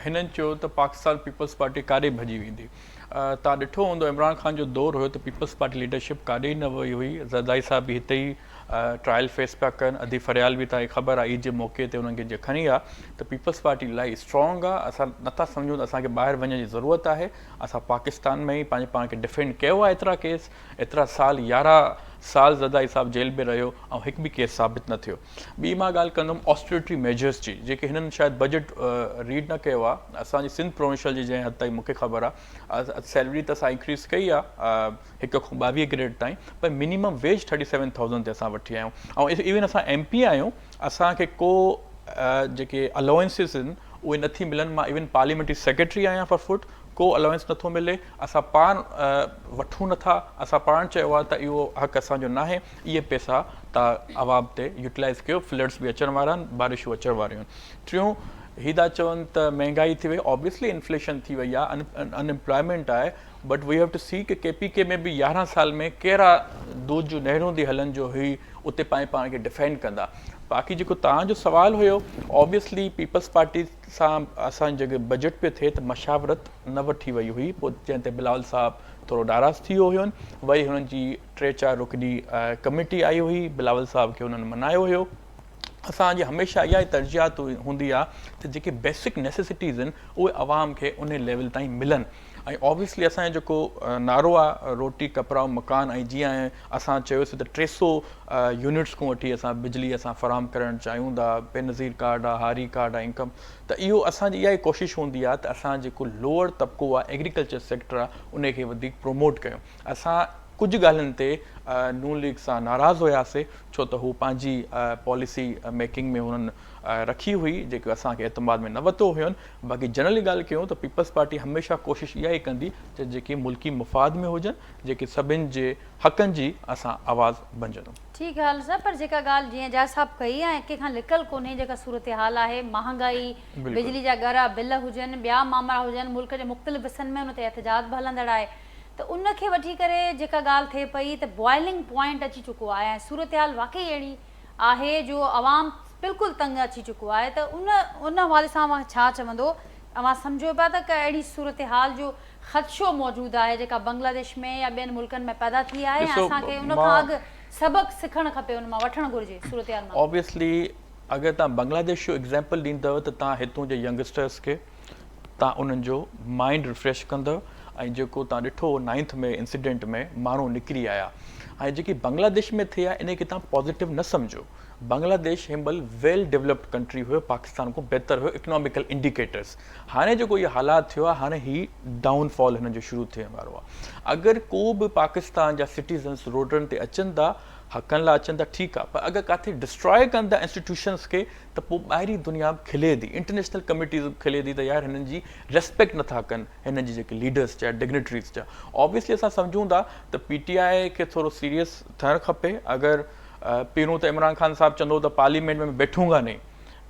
हिननि चयो त पाकिस्तान पीपल्स पार्टी काॾे भॼी वेंदी। तव्हां ॾिठो हूंदो इमरान ख़ान जो दौरु हुयो त पीपल्स पार्टी लीडरशिप काॾे ई न वई हुई। ज़रदारी साहिब बि हिते ई ट्रायल फेस पिया कनि। अदी फरियाल बि तव्हांखे ख़बर आहे ईद जे मौक़े ते उन्हनि खे जे खणी आहे त पीपल्स पार्टी इलाही स्ट्रॉन्ग आहे। असां नथा सम्झूं त असांखे ॿाहिरि वञण जी ज़रूरत आहे। असां पाकिस्तान में ई पंहिंजे पाण खे डिफेंड कयो आहे। एतिरा केस, एतिरा साल, 11 साल ज़रदारी साहिबु जेल में रहियो ऐं हिकु बि केस साबित न थियो। ॿी मां ॻाल्हि कंदुमि ऑस्टेरिटी मेजर्स जी, जेके हिननि शायदि बजट रीड न कयो आहे। असांजी सिंध प्रोविंशियल जी जंहिं हद ताईं मूंखे ख़बर आहे, सैलरी त असां इंक्रीज़ कई आहे 1 खां 22 ग्रेड ताईं, पर मिनिमम वेज 37,000 ते असां वठी आया आहियूं। ऐं इवन असां MP आहियूं, असांखे को जेके अलाउंसिस आहिनि उहे नथी मिलनि। मां इवन पार्लियामेंट्री सेक्रेटरी आहियां फॉर फुड, को अलाउंस नथो मिले। असां पाण वठूं नथा। असां पाण चयो आहे त इहो हक़ असांजो न आहे। इहे पैसा तव्हां आवाम ते यूटिलाइज़ कयो। फ्लड्स बि अचण वारा आहिनि, बारिशूं अचण वारियूं आहिनि। टियों, ही था चवनि त महांगाई थी वई। ऑब्वियसली इन्फ्लेशन थी वई आहे, अनएम्प्लॉयमेंट आहे, but we have to see कि KPK में बि 11 साल में कहिड़ा दूध जूं नहरूं थी हलनि जो ही उते पंहिंजे पाण खे डिफेंड कंदा। बाक़ी जेको तव्हांजो सुवालु हुयो, ऑब्वियसली पीपल्स पार्टी सां असांजी जॻह बजट पियो थिए त मशावरत न वठी वई हुई। पोइ जंहिं ते बिलावल साहिबु थोरो नाराज़ थी वियो हुयो। वरी हुननि जी 3-4 रुकनी कमेटी आई हुई, बिलावल साहिब खे हुननि मनायो हुयो। असांजी हमेशह इहा ई तरजीहात हूंदी आहे त जेके बेसिक नेसेसिटीज़ आहिनि उहे आवाम खे उन लेवल ताईं मिलनि। ऐं ऑब्वियसली असांजो जेको नारो आहे रोटी कपिड़ा मकान, ऐं जीअं असां चयोसीं त 300 यूनिट्स खां वठी असां बिजली असां फ़राहम करणु चाहियूं था। बेनज़ीर कार्ड आहे, हारी कार्ड आहे, इनकम, त इहो असांजी इहा ई कोशिशि हूंदी आहे त असां जेको लोअर तबिको आहे, एग्रीकल्चर सेक्टर आहे, उनखे वधीक प्रोमोट कयूं। असां कुझु ॻाल्हियुनि ते नून लीग सां नाराज़ हुयासीं, छो त हू पंहिंजी पॉलिसी मेकिंग में हुननि रखी हुई जेके असांखे एतमाद में न वरितो हुयनि। बाक़ी जनरली ॻाल्हि कयूं त पीपल्स पार्टी हमेशह कोशिशि इहा ई कंदी त जेके मुल्की मुफ़ाद में हुजनि, जेके सभिनि जे हक़नि जी असां आवाज़ बणिजूं। ठीकु आहे सर, पर जेका ॻाल्हि जीअं जज साहिबु कई आहे, कंहिंखां लिकल कोन्हे जेका सूरत हाल आहे, महांगाई, बिजली जा ॻाढ़ा बिल हुजनि, ॿिया मामला हुजनि, मुल्क जे मुख़्तलिफ़ हिसनि में हुन ते एहतजाज बि हलंदड़ आहे। त उनखे वठी करे जेका ॻाल्हि थिए पई त बॉइलिंग पॉइंट अची चुको आहे ऐं सूरत हाल वाक़ई अहिड़ी आहे जो आवाम बिल्कुलु तंग अची चुको आहे। त उन हवाले सां मां छा चवंदो, अवां सम्झो पिया त अहिड़ी सूरत हाल जो ख़दशो मौजूदु आहे जेका बांग्लादेश में या ॿियनि मुल्कनि में पैदा थी आहे ऐं असांखे उन खां अॻु सबक़ु सिखणु खपे, उन मां वठणु घुरिजे सूरत हाल मां। ऑब्वियसली अगरि तव्हां बांग्लादेश जो एग्ज़ाम्पल ॾींदव त तव्हां हितां जे यंगस्टर्स खे तव्हां उन्हनि जो माइंड रिफ्रेश कंदव। ऐं जेको तव्हां ॾिठो 9th में इंसिडेंट में माण्हू निकिरी आया, ऐं जेकी बांग्लादेश में थिया इनखे तव्हां पॉज़िटिव न सम्झो। बांग्लादेश हिनमहिल वेल डेवलप्ड कंट्री हुयो, पाकिस्तान खां बहितर हुयो इकनॉमिकल इंडिकेटर्स। हाणे जेको इहो हालात थियो आहे, हाणे ही डाउनफॉल हिन जो शुरू थियण वारो आहे। अगरि को बि पाकिस्तान जा सिटीज़न्स रोडनि ते अचनि था, हक़नि लाइ अचनि था, ठीकु आहे, पर अगरि किथे डिस्ट्रॉय कनि था इंस्टीट्यूशन्स खे त पोइ ॿाहिरी दुनिया खिले थी, इंटरनेशनल कमिटीज़ खिले थी त यार हिननि जी रेस्पेक्ट नथा कनि, हिननि जी जेके लीडर्स जा, डिग्नेटरीज़ जा। ऑब्वियसली असां सम्झूं था त PTI खे थोरो सीरियस थियणु खपे। अगरि पहिरियों त इमरान ख़ान साहिबु चवंदो त पार्लियामेंट में बैठूंगा नहीं,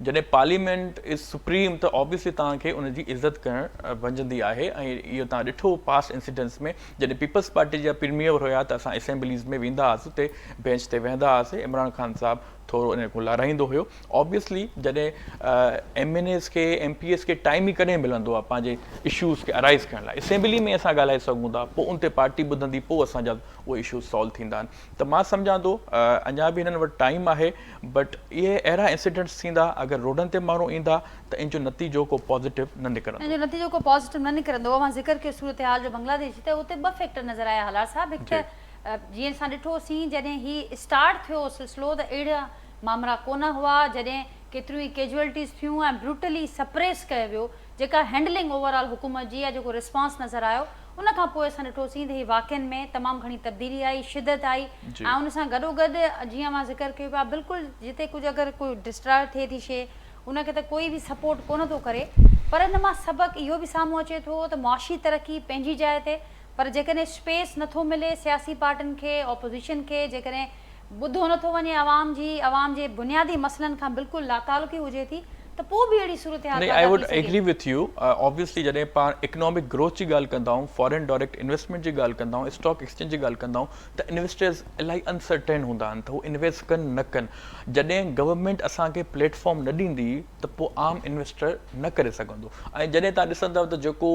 जॾहिं पार्लियामेंट इज़ सुप्रीम त ऑब्वियसली तव्हांखे उनजी इज़त करणु वञंदी आहे। ऐं इहो तव्हां ॾिठो पास्ट इंसिडेंट्स में जॾहिं पीपल्स पार्टी जा प्रीमियर हुया त असां असेंबलीज़ में वेंदा हुआसीं, उते बेंच ते वेहंदा हुआसीं, इमरान ख़ान साहिबु थोरो इन खां लाराईंदो हुयो। ऑब्वियसली जॾहिं MNAs खे MPs खे टाइम ई कॾहिं मिलंदो आहे पंहिंजे इशूज़ खे अराइज़ करण लाइ। असेंबली में असां ॻाल्हाए सघूं था, पोइ उन ते पार्टी ॿुधंदी, पोइ असांजा उहे इशूज़ सॉल्व थींदा आहिनि। त मां सम्झां थो अञा बि हिननि वटि टाइम आहे, बट इहे अहिड़ा इंसिडेंट्स थींदा अगरि रोडनि ते माण्हू ईंदा त इन जो नतीजो को पॉज़िटिव न निकिरंदो। इन जो नतीजो को पॉज़िटिव न निकिरंदो। मां ज़िक्र कयो सूरत हाल जो बांग्लादेश, त उते ॿ फैक्टर नज़र आया हलार साहिबु। हिकु त जीअं असां ॾिठोसीं जॾहिं ही स्टार्ट थियो सिलसिलो त अहिड़ा मामला कोन हुआ, जॾहिं केतिरियूं ई कैजुअलिटीज़ थियूं ऐं ब्रूटली सप्रेस कयो वियो, जेका हैंडलिंग ओवरऑल हुकूमत जी आहे, जेको रिस्पॉन्स नज़र आयो, उन खां पोइ असां ॾिठोसीं त ही वाक़िअनि में तमामु घणी तब्दीली आई, शिदत आई। ऐं उन सां गॾोगॾु जीअं मां ज़िक्र कयो पिया, बिल्कुलु जिते कुझु अगरि कोई डिस्ट्रॉय थिए थी शइ, उनखे त कोई बि सपोर्ट कोन थो करे, पर इन मां सबक़ु इहो बि साम्हूं अचे थो त मुआशी तरक़ी पंहिंजी जाइ ते, पर जेकॾहिं स्पेस नथो मिले सियासी पार्टियुनि खे, ऑपोज़िशन खे, जेकॾहिं ॿुधो नथो वञे आवाम जे बुनियादी मसइलनि खां बिल्कुलु लातालुकी हुजे थी, त पोइ बि अहिड़ी सूरत हाल नहीं, I would agree with you. Obviously जॾहिं पाण इकोनॉमिक ग्रोथ जी ॻाल्हि कंदा आहियूं, फॉरेन डायरेक्ट इन्वेस्टमेंट जी ॻाल्हि कंदा आहियूं, स्टॉक एक्सचेंज जी ॻाल्हि कंदा आहियूं, त इन्वेस्टर्स इलाही अनसर्टेन हूंदा आहिनि, त हू इन्वेस्ट कनि न कनि। जॾहिं गवर्नमेंट असांखे प्लेटफॉर्म न ॾींदी त पोइ आम इन्वेस्टर न करे सघंदो। ऐं जॾहिं तव्हां ॾिसंदव त जेको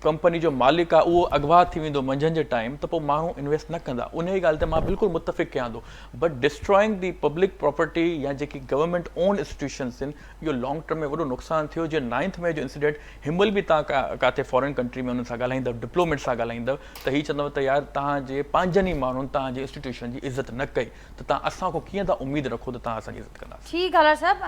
कंपनी जो मालिक आहे उहो अगवा थी वेंदो मंझंदि जे टाइम, त पोइ माण्हू इन्वेस्ट न कंदा। उन ई ॻाल्हि ते मां बिल्कुलु मुतफ़िक़ कयां थो। But destroying the public property या जेकी गवर्नमेंट ओन इंस्टीट्यूशन्स आहिनि, इहो लॉन्ग टर्म में वॾो नुक़सानु थियो। जीअं 9 मई जो इंसिडेंट, हिमल बि तव्हां किथे फॉरेन कंट्री में उन्हनि सां ॻाल्हाईंदव, डिप्लोमेट सां ॻाल्हाईंदव, त हीअ चवंदव त यार तव्हांजे पंहिंजनि ई माण्हुनि तव्हांजे इंस्टीट्यूशन जी इज़त न कई, त तव्हां असांखां कीअं था उमेद रखो त तव्हां असांजी इज़त कंदा। ठीकु आहे साहिबु।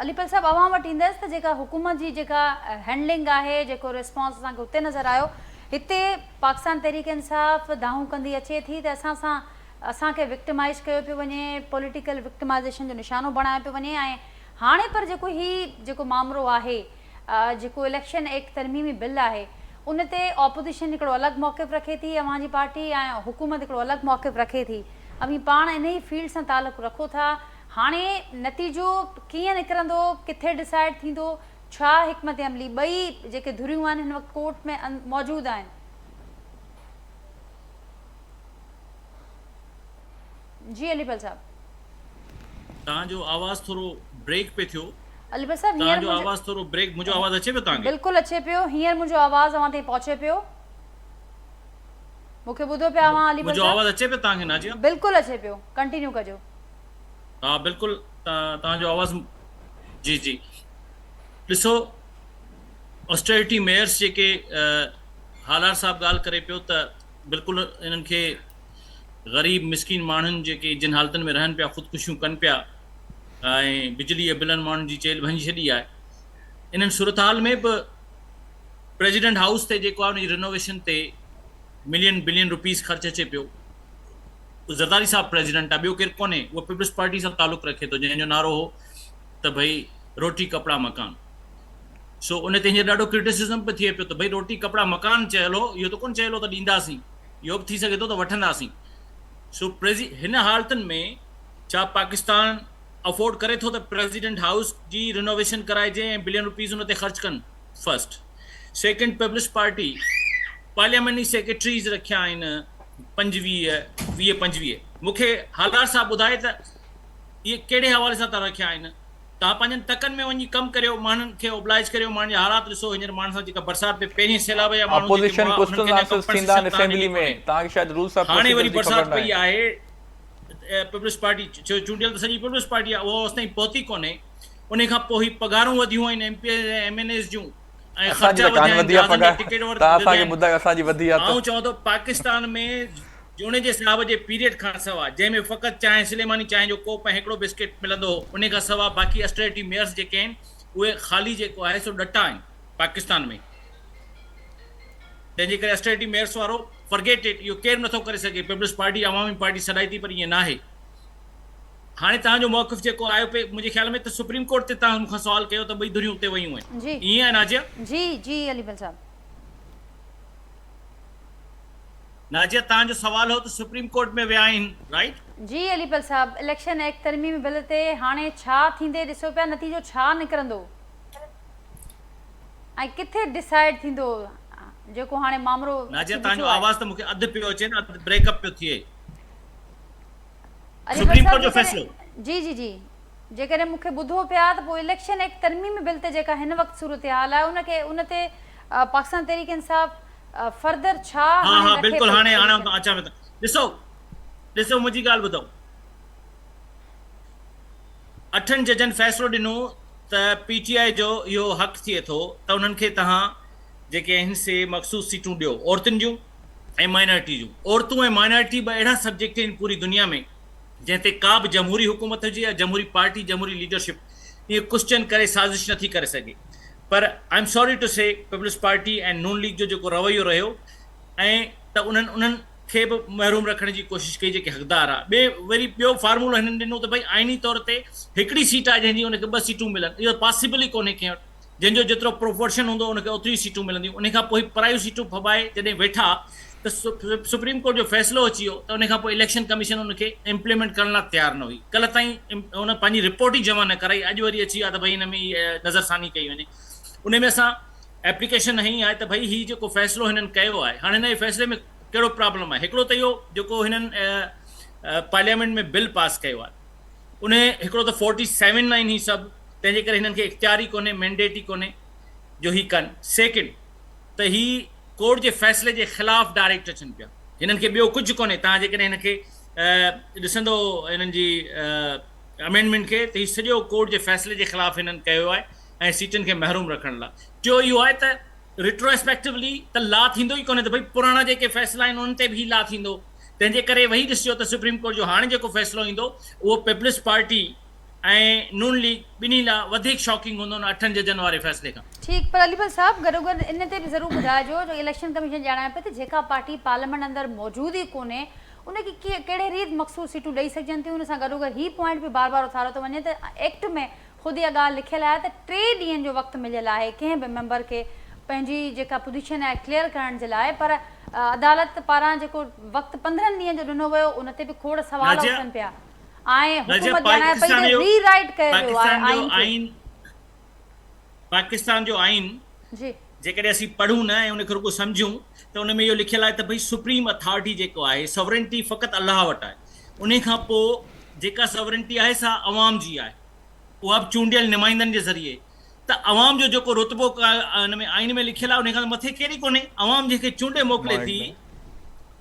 अलीपल साहिबु, अवां वटि ईंदसि त जेका हुकूमत जी जेका हैंडलिंग आहे, जेको रिस्पॉन्स असांखे हुते नज़र आयो, हिते पाकिस्तान तहरीक इंसाफ़ दाहूं कंदी अचे थी त असांखे विक्टिमाइज़ कयो पियो वञे, पॉलिटिकल विक्टिमाइज़ेशन जो निशानो बणायो पियो वञे। ऐं हाणे पर जेको मामिलो आहे, जेको इलेक्शन एक्ट तरमीमी बिल आहे, उन ते ऑपोजिशन हिकिड़ो अलॻि मौक़िफ़ रखे थी, अवां जी पार्टी, ऐं हुकूमत हिकिड़ो अलॻि मौक़िफ़ रखे थी। अभी पाण इन ई फील्ड सां तालुक़ु रखो था। हाणे नतीजो कीअं निकिरंदो, किथे डिसाइड थींदो, छा हिकमत अमली, ॿई जेके धुरियूं आहिनि हिन वक़्तु कोर्ट में मौजूदु आहिनि? जी अलीपल साहब, तव्हांजो आवाज़ थोरो ब्रेक पे थियो। अलीपल साहब, तव्हांजो आवाज़ थोरो ब्रेक, मुंहिंजो आवाज़ अचे पियो तव्हांखे? बिल्कुलु अचे पियो। हींअर मुंहिंजो आवाज़ अवां ताईं पहुचे पियो, मूंखे ॿुधो पिया अवां? अलीपल मुंहिंजो आवाज़ अचे पियो तव्हांखे नाजिया? बिल्कुलु अचे पियो, कंटिन्यू कजो। हा बिल्कुलु, तव्हांजो आवाज़, जी जी। ॾिसो, ऑस्टेरिटी मेयर्स जेके हालार साहब ॻाल्हि करे पियो, त बिल्कुलु इन्हनि खे ग़रीब मिसकिन माण्हुनि जेके जिन हालतुनि में रहनि पिया, ख़ुदकुशियूं कनि पिया, ऐं बिजली जे बिलनि माण्हुनि जी चेल भंजी छॾी आहे। इन्हनि सूरत हाल में बि प्रेसिडेंट हाउस ते जेको आहे उनजी रिनोवेशन ते मिलियन बिलियन रुपीज़ ख़र्च अचे पियो। ज़रदारी साहब प्रेसिडेंट आहे, ॿियो केरु कोन्हे, उहो पीपल्स पार्टी सां तालुक़ु रखे थो, जंहिंजो नारो हो त भई रोटी कपिड़ा मकान। सो उन ते हींअर ॾाढो क्रिटिसिज़म बि थिए पियो त भई रोटी कपिड़ा मकान चयलो, इहो त कोन चयलो त ॾींदासीं, इहो बि थी सघे थो त वठंदासीं। सो हिन हालतुनि में छा पाकिस्तान अफोर्ड करे थो त प्रेसिडेंट हाउस जी रिनोवेशन कराइजे ऐं बिलियन रुपीज़ उन ते ख़र्च कनि? First. Second, Peoples Party parliamentary secretaries रखिया आहिनि 25। मूंखे हालार साहब ॿुधाए त इहे कहिड़े हवाले सां था रखिया आहिनि? तव्हां पंहिंजनि तकनि में वञी कमु करियो, माण्हुनि खे ओबलाइज करियो। माण्हुनि जा हालात ॾिसो, हींअर माण्हुनि सां जेका बरसाति में पहिरीं सैलाब जा माण्हू अपोजिशन क्वेश्चन आंसर्स थींदा आहिनि असेंबली में, तव्हांखे शायदि रूल्स ऑफ हाणे वरी प्रोसीजर बरसाति पई आहे, पीपल्स पार्टी चूंडियल त सॼी पीपल्स पार्टी आहे, उहो असां ताईं पहुती कोन्हे। उन खां पोइ पघारूं वधियूं आहिनि एमपी ऐं एमएनएस जूं, ऐं ख़र्चा वधिया आहिनि, टिकट आऊं चवां थो पाकिस्तान में जूने जे साहब जे पीरियड खां सवाइ, जंहिंमें फ़क़ति चांहि सुलेमानी चांहि जो कोप ऐं हिकिड़ो बिस्किट मिलंदो हो, उन खां सवाइ बाक़ी ऑस्टेरिटी मेयर्स जेके आहिनि उहे ख़ाली जेको आहे सो ॾटा आहिनि पाकिस्तान में। तंहिंजे करे ऑस्टेरिटी मेयर्स वारो फॉरगेट इट, इहो केरु नथो करे सघे। पीपल्स पार्टी अवामी पार्टी सॾाई थी, पर ईअं न आहे। हाणे तव्हांजो मौक़िफ़ जेको आयो पे, मुंहिंजे ख़्याल में त सुप्रीम कोर्ट ते तव्हां मूंखां सवाल कयो त ॿई धुरियूं उते वयूं आहिनि, ईअं आहे नाजिया? जी अलीपल साहब। नाजिया, तव्हांजो सवाल हो त सुप्रीम कोर्ट में विया आहिनि, राइट? जी अलीपल साहब, इलेक्शन एक्ट तरमीमी बिल ते हाणे छा थींदे ॾिसो पिया, नतीजो छा निकिरंदो ऐं किथे डिसाइड थींदो जेको हाणे मामलो? नाजिया, तव्हांजो आवाज़ त मूंखे अधु पियो अचे न, अधु ब्रेकअप पियो थिए। सुप्रीम कोर्ट जो फ़ैसिलो, जी जेकॾहिं मूंखे ॿुधो पिया त पोइ इलेक्शन एक्ट तरमीमी बिल ते जेका हिन वक़्तु सूरत हाल आहे उन ते पाकिस्तान तहरीक इंसाफ़ फर्दर छा? हा बिल्कुलु, हाणे अचां पियो। ॾिसो मुंहिंजी ॻाल्हि ॿुधो, 8 जजनि फ़ैसिलो ॾिनो त पीटीआई जो इहो हक़ थिए थो त उन्हनि खे तव्हां जेके आहिनि से मख़सूस सीटूं ॾियो, औरतुनि जूं ऐं माइनॉरिटी जूं। औरतूं ऐं माइनॉरिटी ॿ अहिड़ा सब्जेक्ट आहिनि पूरी दुनिया में जंहिं ते का बि जमहूरी हुकूमत हुजे या जमहूरी पार्टी, जमहूरी लीडरशिप इहे क्वेश्चन करे साज़िश नथी करे सघे। पर आई एम सॉरी टू से पीपल्स पार्टी ऐं नून लीग जो जेको रवैयो रहियो, ऐं त उन्हनि खे बि महरूम रखण जी कोशिशि कई जेके हक़दार आहे। ॿियो फार्मूलो हिननि ॾिनो त भई आइनी तौर ते हिकिड़ी सीट आहे जंहिंजी उनखे 2 सीटूं मिलनि, इहो पॉसिबल ई कोन्हे कंहिं वटि। जंहिंजो जेतिरो प्रोपोर्शन हूंदो उनखे ओतिरी सीटूं मिलंदियूं। उन खां पोइ परायूं सीटूं फबाए जॾहिं वेठा त सुप्रीम कोर्ट जो फ़ैसिलो अची वियो त उन खां पोइ इलेक्शन कमीशन उनखे इम्प्लीमेंट करण लाइ तयारु न हुई। कल्ह ताईं उन पंहिंजी रिपोर्ट ई जमा न कराई, अॼु वरी अची वियो आहे त भई हिन में नज़रसानी कई वञे। उन में असां एप्लीकेशन हई आहे त भई हीउ जेको फ़ैसिलो हिननि कयो आहे, हाणे हिन जे फ़ैसिले में कहिड़ो प्रॉब्लम आहे? हिकिड़ो त इहो जेको हिननि पार्लियामेंट में बिल पास कयो आहे, उन हिकिड़ो त 47 आहिनि ही सभु, तंहिंजे करे हिननि खे इख्तियारी कोन्हे, मैंडेट ई कोन्हे जो ही कनि। सेकेंड त ही कोर्ट जे फ़ैसिले जे ख़िलाफ़ु डायरेक्ट अचनि पिया, हिननि खे ॿियो कुझु कोन्हे। तव्हां जेकॾहिं हिनखे ॾिसंदो हिननि जी अमेंडमेंट खे, त हीउ सॼो कोर्ट जे फ़ैसिले जे ख़िलाफ़ु हिननि कयो आहे ऐं सीटनि खे महरूम रखण लाइ। टियों इहो आहे त रिट्रोस्पेक्टिवली त ला थींदो ई कोन्हे, त भई पुराणा जेके फ़ैसिला आहिनि उन्हनि ते बि ला थींदो। तंहिंजे करे वही ॾिसिजो त सुप्रीम कोर्ट जो हाणे जेको फ़ैसिलो ईंदो उहो पीपल्स पार्टी ऐं नून लीग ॿिन्ही लाइ वधीक शॉकिंग हूंदो न 8 जजनि वारे फ़ैसिले खां। ठीक, पर अलीफल साहब गॾोगॾु इन ते बि ज़रूरु ॿुधाइजो जो इलेक्शन कमीशन ॼाणाए पियो त जेका पार्टी पार्लियामेंट अंदरि मौजूद ई कोन्हे उनखे कहिड़े रीत मख़सूस सीटूं ॾेई सघजनि थियूं। उन सां गॾोगॾु ही पॉइंट बि बार बार उथारियो थो वञे त एक्ट में ख़ुदि इहा ॻाल्हि लिखियलु आहे त 3 ॾींहंनि जो वक़्तु मिलियलु आहे कंहिं बि मेंबर खे पंहिंजी जेका पोजीशन आहे क्लियर करण जे लाइ, पर अदालत पारां जेको वक़्तु 15 ॾींहंनि जो ॾिनो वियो उन ते बि खोड़ सवाल उथनि पिया ऐं हुकूमत ॼाणाए पई त रीराइट कयो वियो आहे आइन। पाकिस्तान जो आइन जी जेकॾहिं असीं पढ़ूं न ऐं उनखे रुॻो सम्झूं त उन में इहो लिखियलु आहे त भई सुप्रीम अथॉरिटी जेको आहे, सॉवरेंटी फ़क़ति अल्लाह वटि आहे। उन खां पोइ जेका सॉवरेंटी आहे सा अवाम जी आहे, उहा बि चूंडियल नुमाइंदनि जे ज़रिए। त अवाम जो जेको रुतबो हिन में आइन में लिखियलु आहे उन खां मथे कहिड़ी कोन्हे। अवाम जंहिंखे चूंडे मोकिले थी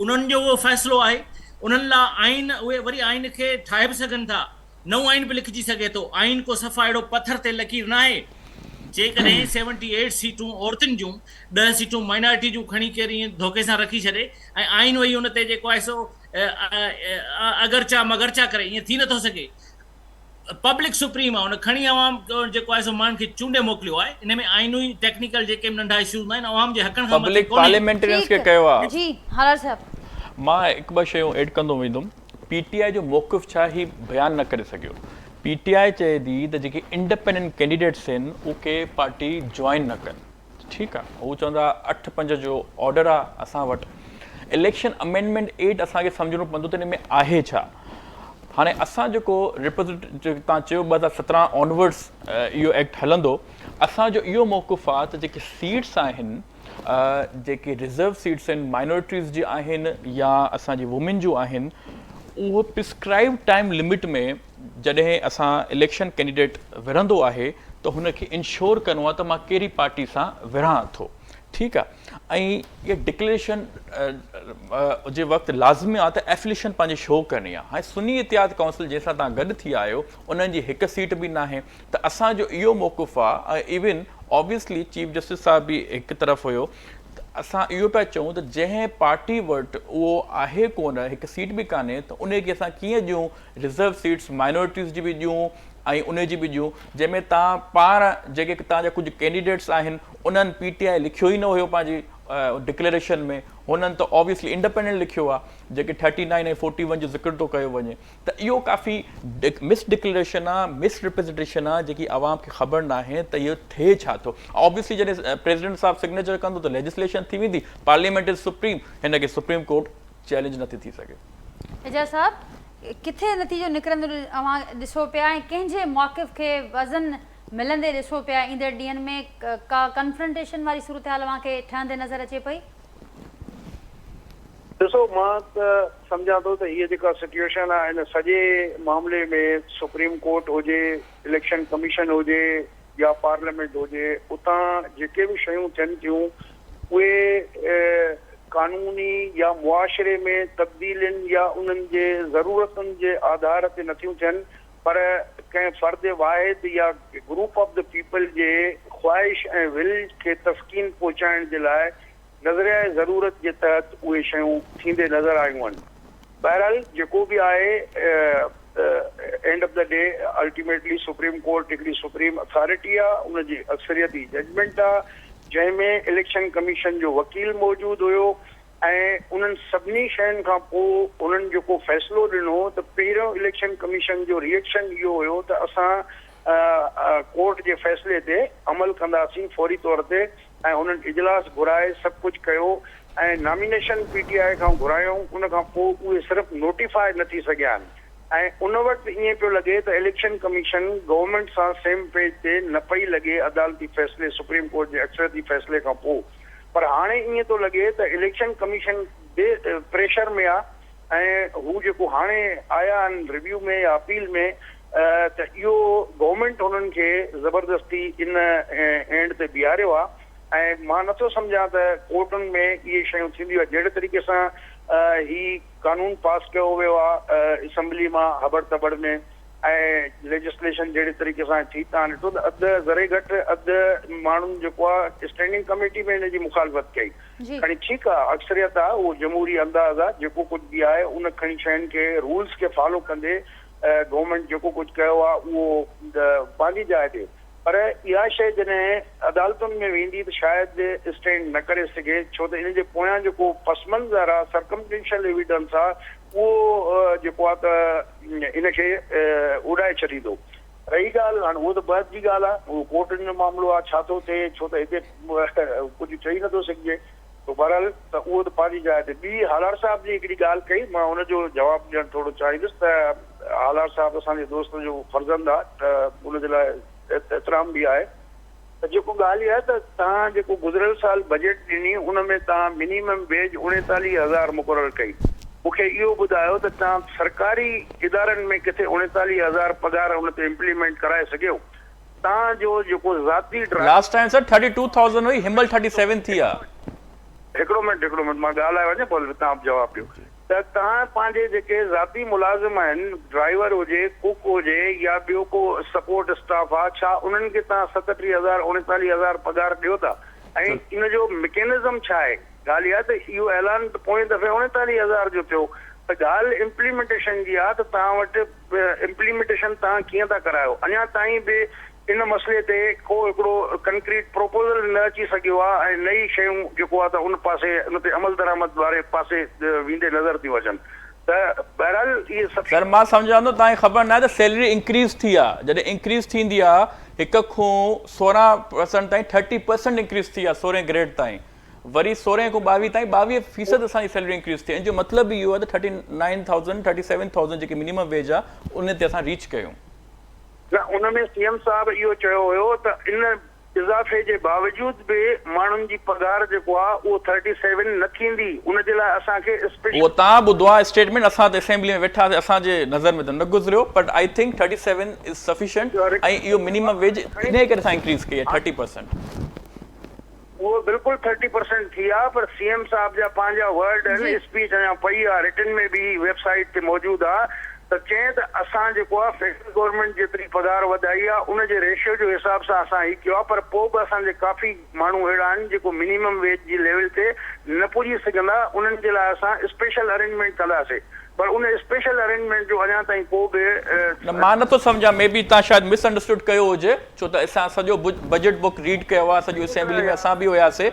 उन्हनि जो उहो फ़ैसिलो आहे। उन्हनि लाइ आइन, उहे वरी आइन खे ठाहे बि सघनि था, नओं आइन बि लिखिजी सघे थो। आइन को सफ़ा अहिड़ो पथर ते लकीर न आहे। जेकॾहिं 78 सीटूं औरतुनि जूं, 10 सीटूं माइनॉरिटी जूं खणी करे ईअं धोखे सां रखी छॾे ऐं आइन वही हुन ते जेको आहे सो अगरचा मगरचा करे, ईअं थी नथो सघे। पब्लिक सुप्रीम आहे, उन खणी अवाम जेको आहे सो माण्हुनि खे चूंडे मोकिलियो आहे। इन में आइनूं ई टेक्निकल जेके नंढा इशूज़ आहिनि अवाम जे हक़नि खां पब्लिक पार्लियामेंटेरियंस खे कयो आहे। जी हालार साहब, मां हिकु ॿ शयूं ऐड कंदो वेंदुमि। पीटीआई जो मौक़िफ़ छा ही बयानु न करे सघियो। पीटीआई चए थी त जेके इंडिपेंडेंट कैंडिडेट्स आहिनि उहे पार्टी जॉइन न कनि। ठीकु आहे, हू चवंदा 8-5 जो ऑर्डर आहे असां वटि। इलेक्शन अमेंडमेंट 8 असांखे सम्झणो पवंदो त हिन में आहे छा। हाणे असां जेको रिप्रेज़ेंटेटिव तव्हां चयो 2017 ऑनवर्ड्स इहो एक्ट हलंदो, असांजो इहो मौक़िफ़ आहे त जेके सीट्स आहिनि, जेके रिज़र्व सीट्स आहिनि माइनॉरिटीज़ जी आहिनि या असांजी वुमेन जूं आहिनि, उहो प्रिस्क्राइब टाइम लिमिट में जॾहिं असां इलेक्शन कैंडिडेट विढ़ंदो आहे त हुनखे इंश्योर करिणो आहे त मां कहिड़ी पार्टी सां विढ़ां थो। ठीकु आहे, ऐं इहा डिक्लेरेशन जे वक़्तु लाज़मी आहे त एफिलिएशन पंहिंजी शो करणी आहे। हाणे सुन्नी इतिहाद काउंसिल जंहिंसां तव्हां गॾु थी आहियो उन्हनि जी हिकु सीट बि न आहे, त असांजो इहो मौक़िफ़ आहे। ऐं इवन ऑब्वियसली चीफ जस्टिस साहिब बि हिकु तरफ़ हुयो, असां इहो पिया चऊं त जंहिं पार्टी वटि उहो आहे कोन, हिकु सीट बि कान्हे, त उनखे असां कीअं ॾियूं रिज़र्व सीट्स माइनॉरिटीज़ जी बि ॾियूं ऐं उन जी बि ॾियूं, जंहिंमें तव्हां पाण जेके तव्हांजा कुझु कैंडिडेट्स आहिनि उन्हनि पीटीआई लिखियो ई न हुयो पंहिंजी डिक्लेरेशन में, हुननि त ऑब्वियसली इंडिपेंडेंट लिखियो आहे जेके 39 ऐं 41 जो ज़िक्र थो कयो वञे। त इहो काफ़ी मिस डिक्लेरेशन आहे, मिस रिप्रेज़ेंटेशन आहे जेकी आवाम खे ख़बर न आहे त इहो थिए छा थो। ऑब्वियसली जॾहिं प्रेसिडेंट साहिबु सिग्नेचर कंदो त लेजिस्लेशन थी वेंदी, पार्लियामेंट इज़ सुप्रीम, हिन खे सुप्रीम कोर्ट चैलेंज नथी थी सघे। एजाज साहब, किथे नतीजो निकिरंदो अवां ॾिसो पिया ऐं कंहिंजे मौक़िफ़ खे वज़न मिलंदे ॾिसो पिया ईंदड़ ॾींहंनि में का कन्फ्रंटेशन वारी सूरत हाल अव्हांखे ठहंदे नज़र अचे पई? ॾिसो, मां त सम्झां थो त हीअ जेका सिचुएशन आहे हिन सॼे मामले में सुप्रीम कोर्ट हुजे, इलेक्शन कमीशन हुजे या पार्लियामेंट हुजे, उतां जेके बि शयूं थियनि थियूं उहे कानूनी या मुआशरे में तब्दीलियुनि या उन्हनि जे ज़रूरतुनि जे आधार ते नथियूं थियनि, पर कंहिं फ़र्द वाहिद या ग्रुप ऑफ द पीपल जे ख़्वाहिश ऐं विल खे तस्कीन पहुचाइण जे लाइ नज़रिया ज़रूरत जे तहत उहे शयूं थींदे नज़र आयूं आहिनि। बहरहाल जेको बि आहे, end of the day ultimately supreme court हिकिड़ी सुप्रीम अथॉरिटी आहे, उनजी अक्सरियती जजमेंट आहे जंहिंमें इलेक्शन कमीशन जो वकील मौजूदु हुयो ऐं उन्हनि सभिनी शयुनि खां पोइ उन्हनि जेको फ़ैसिलो ॾिनो त पहिरियों इलेक्शन कमीशन जो रिएक्शन इहो हुयो त असां कोर्ट जे फ़ैसिले ते अमल कंदासीं फौरी तौर ते, ऐं उन्हनि इजलास घुराए सभु कुझु कयो ऐं नॉमिनेशन PTI खां घुरायूं, उन खां पोइ उहे सिर्फ़ु नोटिफाई न थी सघिया आहिनि। ऐं उन वक़्तु ईअं पियो लॻे त इलेक्शन कमीशन गवर्नमेंट सां सेम पेज ते न पई लॻे अदालती फ़ैसिले, सुप्रीम कोर्ट जे अक्सरती फ़ैसिले खां पोइ। पर हाणे ईअं थो लॻे त इलेक्शन कमीशन प्रेशर में आहे ऐं हू जेको हाणे आया आहिनि रिव्यू में या अपील में त इहो गवर्नमेंट हुननि खे ज़बरदस्ती इन एंड ते बीहारियो आहे। ऐं मां नथो सम्झां त कोर्टुनि में इहे शयूं थींदियूं आहे। जहिड़े तरीक़े सां ही कानून पास कयो वियो आहे असेंबली मां हबड़ तबड़ में, ऐं लेजिस्लेशन जहिड़े तरीक़े सां थी तव्हां ॾिठो त अधु ज़रे घटि अधु माण्हुनि जेको आहे स्टैंडिंग कमेटी में हिनजी मुखालफ़त कई। खणी ठीकु आहे, अक्सरियत आहे, उहो जमहूरी अंदाज़ आहे, जेको कुझु बि आहे उन खणी शयुनि खे रूल्स खे फॉलो कंदे गवर्नमेंट जेको कुझु कयो आहे उहो पंहिंजी जाइ ते। पर इहा शइ जॾहिं अदालतुनि में वेंदी त शायदि स्टैंड न करे सघे, छो त इन जे पोयां जेको पस मंज़र आहे, सर्कमस्टेंशियल एविडेंस आहे, उहो जेको आहे त इनखे उॾाए छॾींदो। रही ॻाल्हि, हाणे उहो त बहस जी ॻाल्हि आहे, उहो कोर्टुनि जो मामिलो आहे, छा थो थिए, छो त हिते कुझु चई नथो सघिजे। तो बहरहाल त उहो त पंहिंजी जाइ ते। ॿी हालार साहिब जी हिकिड़ी ॻाल्हि कई, मां हुनजो जवाबु ॾियणु थोरो चाहींदुसि त हालार साहिबु असांजे दोस्त जो फर्ज़ंद आहे, त उनजे लाइ एतिराम बि आहे। त जेको ॻाल्हि आहे त तव्हां जेको गुज़िरियल साल बजट ॾिनी उन में तव्हां मिनिमम वेज 39,000 मुक़ररु कई। मूंखे इहो ॿुधायो त तव्हां सरकारी इदारनि में किथे 39,000 पघार उन ते इम्प्लीमेंट कराए सघियो? तव्हांजो जेको ज़ाती लास्ट टाइम सर 32,000 हुई, हिमल 37 थी आहे। हिकिड़ो मिनट मां ॻाल्हाए वञे पोइ तव्हां जवाबु ॾियो। त तव्हां पंहिंजे जेके ज़ाती मुलाज़िम आहिनि, ड्राइवर हुजे, कुक हुजे या ॿियो को सपोर्ट स्टाफ आहे, छा उन्हनि खे तव्हां 37,000 39,000 पघार ॾियो था? ऐं इन जो मैकेनिज़म छा आहे? ॻाल्हि इहा त इहो ऐलान त पोएं दफ़े 39,000 जो थियो, त ॻाल्हि इम्प्लीमेंटेशन जी आहे त तव्हां वटि इम्प्लीमेंटेशन तव्हां कीअं था करायो? अञा ताईं बि इन मसइले ते को हिकिड़ो कंक्रीट प्रोपोज़ल न अची सघियो आहे ऐं नई शयूं जेको आहे त उन पासे उन ते अमल दरामद वारे पासे वेंदे नज़र थियूं अचनि। त बहरहाल इहे सभु सर मां सम्झां थो तव्हांखे ख़बर न आहे त सैलरी इंक्रीज़ थी आहे। जॾहिं इंक्रीज़ थींदी आहे हिक खां 16% ताईं 30% इंक्रीज़ थी आहे 16 ग्रेड ताईं, वरी 16 खां 22 ताईं 22% असांजी सैलरी इंक्रीज़ थी। इन जो मतिलबु इहो आहे त 39,000 37,000 जेकी मिनिमम वेज आहे उन ते असां रीच कयूं। न, उन में CM साहब इहो चयो हुयो त इन इज़ाफ़े जे बावजूद बि माण्हुनि जी पघार जेको आहे उहो 37 न थींदी। उन जे लाइ असांखे उहो तव्हां ॿुधो आहे स्टेटमेंट, असां त असेंबली में वेठासीं, असांजे नज़र में त न गुज़रियो, but I think 37 is sufficient. ऐं इहो मिनिमम वेज इन करे असां इंक्रीज़ कई आहे 30%। उहो बिल्कुलु 30% थी आहे, पर CM साहब जा पंहिंजा वर्ड आहिनि, स्पीच अञा पई आहे, रिटन में बि वेबसाइट ते मौजूदु आहे। त चए त असां जेको आहे फेडरल गवर्नमेंट जेतिरी पघार वधाई आहे उन जे रेशियो जो हिसाब सां असां हीउ कयो आहे, पर पोइ बि असांजे काफ़ी माण्हू अहिड़ा आहिनि जेको मिनिमम वेज जी लेवल ते न पुॼी सघंदा, उन्हनि जे लाइ असां स्पेशल अरेंजमेंट कंदासीं। पर उन स्पेशल अरेंजमेंट जो अञा ताईं को बि मां नथो सम्झां, मे बी तव्हां शायदि मिसअंडरस्टूड कयो हुजे, छो त असां सॼो बजट बुक रीड कयो आहे, सॼो असेंबली में असां बि हुयासीं।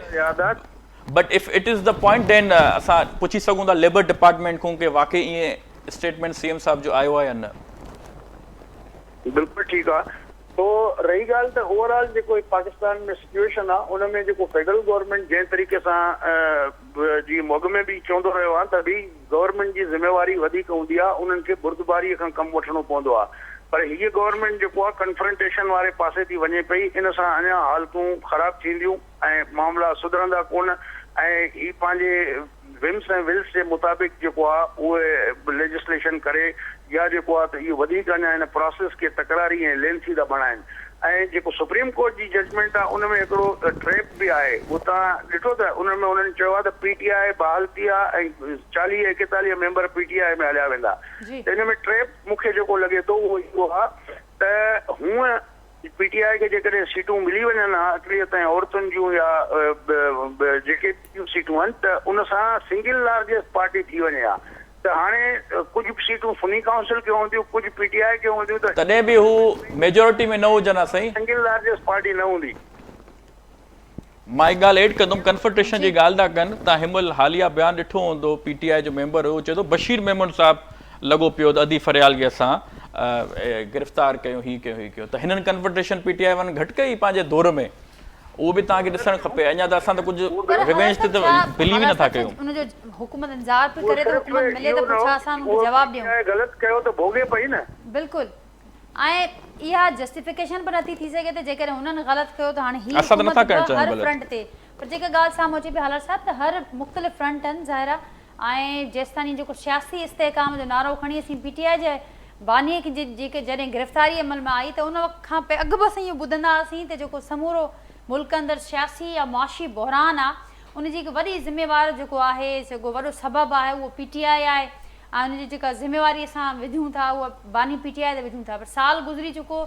But if it is the point then असां पुछी सघूं था लेबर डिपार्टमेंट खां कि वाकई ईअं स्टेटमेंट CM साहब जो आयो आहे या न। बिल्कुलु ठीकु आहे। तो रही ॻाल्हि त ओवरऑल जेको पाकिस्तान में सिचुएशन आहे उन में जेको फेडरल गवर्नमेंट जंहिं तरीक़े सां जी मोग में बि चवंदो रहियो आहे त बि गवर्नमेंट जी ज़िम्मेवारी वधीक हूंदी आहे, उन्हनि खे बुर्दबारीअ खां कमु वठिणो पवंदो आहे। पर हीअ गवर्नमेंट जेको आहे कन्फ्रंटेशन वारे पासे थी वञे पई, इन सां अञा हालतूं ख़राब थींदियूं ऐं मामला सुधरंदा कोन। ऐं ही पंहिंजे विम्स ऐं विल्स जे मुताबिक़ जेको आहे उहे लेजिस्लेशन करे या जेको आहे त इहो वधीक अञा हिन प्रोसेस खे तकरारी ऐं लेंथी था बणाइनि। ऐं जेको सुप्रीम कोर्ट जी जजमेंट आहे उन में हिकिड़ो ट्रैप बि आहे, उहो तव्हां ॾिठो त उन में उन्हनि चयो आहे त PTI बहाल थी आहे ऐं 40-41 मेंबर PTI में हलिया वेंदा। त इन में ट्रैप मूंखे जेको लॻे थो उहो इहो आहे त हूअं PTI खे जेकॾहिं सीटूं मिली वञनि हा अक़लियत ऐं औरतुनि जूं या जेके सीटूं आहिनि त उन सां सिंगल लार्जेस्ट पार्टी थी वञे हा। त हाणे कुझु सीटूं सुनी काउंसिल खे हूंदियूं, कुझु PTI खे हूंदियूं, त तॾहिं बि हू मेजोरिटी में न हुजनि साईं, सिंगल लार्जेस्ट पार्टी न हूंदी। मां हिकु ॻाल्हि एड कंदुमि, कन्फर्टेशन जी ॻाल्हि था कनि। तव्हां हिमल हालिया बयानु ॾिठो हूंदो, PTI जो मेंबर हुओ, चए थो बशीर मेमन साहबु लॻो पियो त अदी फरियाल खे असां गिरफ़्तार कयूं, हीअ कयूं हीअ कयूं। त हिननि कन्फर्टेशन PTI वन घटि कई पंहिंजे दौर में, उहो बि तव्हांखे ॾिसणु खपे। अञा त असां त कुझु पर रिवेंज ते त बिलीव ई नथा कयूं। उनजो हुकूमत इंतज़ार पई करे त हुकूमत मिले त पोइ छा असां उनखे जवाबु ॾियूं। ग़लति कयो त भोगे पई न। बिल्कुलु। ऐं इहा जस्टिफिकेशन बि नथी थी सघे त जेकॾहिं हुननि ग़लति कयो त हाणे हीअ असां त नथा करणु हुकूमत चाहियूं हर ग़लति। फ्रंट ते। पर जेका ॻाल्हि साम्हूं अचे पई हालत साहब त हर मुख़्तलिफ़ फ्रंट आहिनि ज़ाहिर आहे। ऐं जेसिताईं जेको सियासी इस्तेहकाम जो नारो खणी असीं PTI जे बानीअ खे जेके जॾहिं गिरफ़्तारी अमल में आई त उन वक़्त खां अॻु बि असां इहो ॿुधंदा हुआसीं त जेको समूरो मुल्क अंदरि सियासी या मुआशी बहरान आहे उनजी हिकु वॾी ज़िम्मेवार जेको आहे जेको वॾो सबबु आहे उहो PTI आहे। ऐं उनजी जेका ज़िम्मेवारी असां विझूं था उहा बानी PTI ते विझूं था। पर साल गुज़री चुको,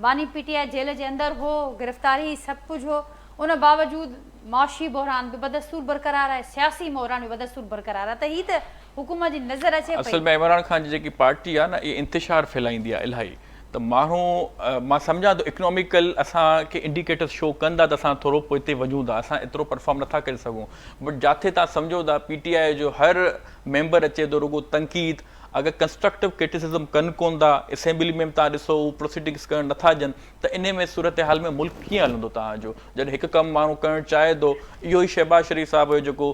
बानी PTI जेल जे अंदरि हो, गिरफ़्तारी सभु कुझु हो, उन बावजूदि मुआशी बहरान बि बदस्तूर बरक़रार आहे, सियासी बहरान बि बदस्तूर बरक़रार आहे। त हीअ त हुकूमत जी नज़र अचे असल पई। में इमरान ख़ान जी जेकी पार्टी आहे न इहा इंतिशार फैलाईंदी आहे इलाही। त माण्हू मां सम्झां थो इकनॉमिकल असांखे इंडिकेटर्स शो कंदा त असां थोरो पोइ हिते वञूं था, असां एतिरो परफॉर्म नथा करे सघूं। बट जिथे तव्हां सम्झो था PTI जो हर मेंबर अचे थो रुगो तनक़ीद, अगरि कंस्ट्रक्टिव क्रिटिसिज़म कनि कोन था, असेंबली में तव्हां ॾिसो प्रोसीडिंग्स करणु नथा ॾियनि त इन में सूरत हाल में मुल्क कीअं हलंदो तव्हांजो। जॾहिं हिकु कमु माण्हू करणु चाहे थो, इहो ई शहबाज शरीफ़ साहिबु हुयो जेको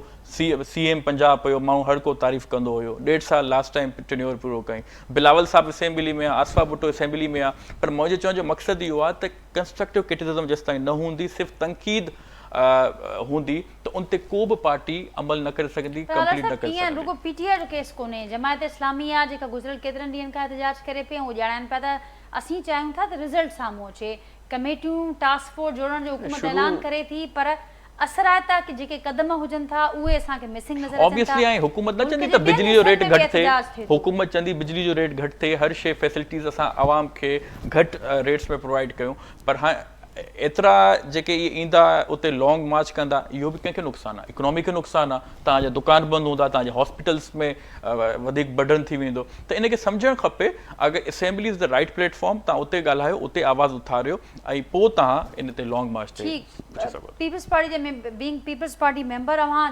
CM पंजाब हुयो, माण्हू हर को तारीफ़ कंदो हुयो, 1.5 साल लास्ट टाइम टेन्योर पूरो कई। बिलावल साहिबु असेंबली में आहे, आसफा भुट्टो असेंबली में आहे। पर मुंहिंजे चवण जो मक़सदु इहो आहे त कंस्ट्रक्टिव क्रिटिसिज़म जेसिताईं न हूंदी, सिर्फ़ु तनक़ीद हूंदी त उन ते को बि पार्टी अमल न करे सघंदी, कंप्लीट न करे ईअं सघंदी। रुगो PTI जो केस कोन्हे, जमायत इस्लामी आहे जेका गुज़िरियल केतिरनि ॾींहंनि खां एहतजाज करे पई, उहो ॼाणाइनि पिया त असीं चाहियूं था त रिज़ल्ट साम्हूं अचे। कमेटियूं टास्क फोर्स जोड़ण जो हुकूमत ऐलान करे थी, पर असरायता के जेके कदम हुजनि था उहे असांखे मिसिंग नज़र अचनि था। ऑब्वियसली ऐं हुकूमत न चवंदी त बिजली जो रेट घटि थिए, हुकूमत चवंदी बिजली जो रेट घटि थिए, हर शइ फैसिलिटीज़ असां आवाम खे घटि रेट्स में प्रोवाइड कयूं। पर हाणे एतिरा जेके इहे ईंदा उते लॉन्ग मार्च कंदा, इहो बि कंहिंखे नुक़सानु आहे, इकोनॉमी खे नुक़सानु आहे। तव्हांजा दुकान बंदि हूंदा, तव्हांजे हॉस्पिटल्स में वधीक बर्डन थी वेंदो। त इनखे सम्झणु खपे अगरि assembly is the right platform, तव्हां उते ॻाल्हायो, उते आवाज़ उथारियो ऐं पोइ तव्हां इन ते लॉन्ग मार्च ते अची सघो। पीपल्स पार्टी जे बीइंग पीपल्स पार्टी मेंबर अवां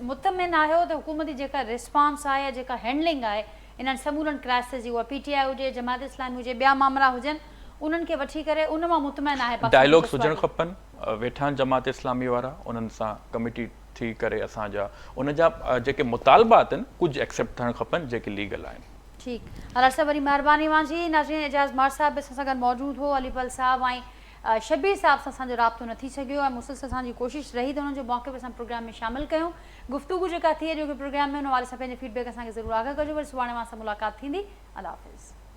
मुतमिन आहियो त हुकूमत जी जेका रिस्पॉन्स आहे, जेका हैंडलिंग आहे इन्हनि समूरनि क्राइसिस जी, उहा PTI हुजे, जमात इस्लामी हुजे, ॿिया मामला हुजनि, उन्हनि खे वठी करे उन मां मुतमिन आहे। डायलॉग्स हुजणु खपनि, वेठा आहिनि जमात इस्लामी वारा, उन्हनि सां कमिटी थी करे असांजा उन जा जेके मुतालबात आहिनि कुझु एक्सेप्ट थियणु खपनि जेके लीगल आहिनि। ठीकु, हलाल साहब वरी महिरबानी मुंहिंजी। नाज़रीन, एजाज़ मार साहब बि असां सां गॾु मौजूदु हो, अलीपल साहब ऐं शबीर साहब सां असांजो राब्तो न थी सघियो ऐं मुसलसल असांजी कोशिशि रही त हुननि जो मौक़े बि असां प्रोग्राम में शामिलु कयूं। गुफ़्तगू जेका थी अॼोके प्रोग्राम में उन वारे सां पंहिंजे फीडबैक असांखे ज़रूरु आगाह कजो। वरी सुभाणे मां सां मुलाक़ात थींदी। अल्लाह हाफ़िज़।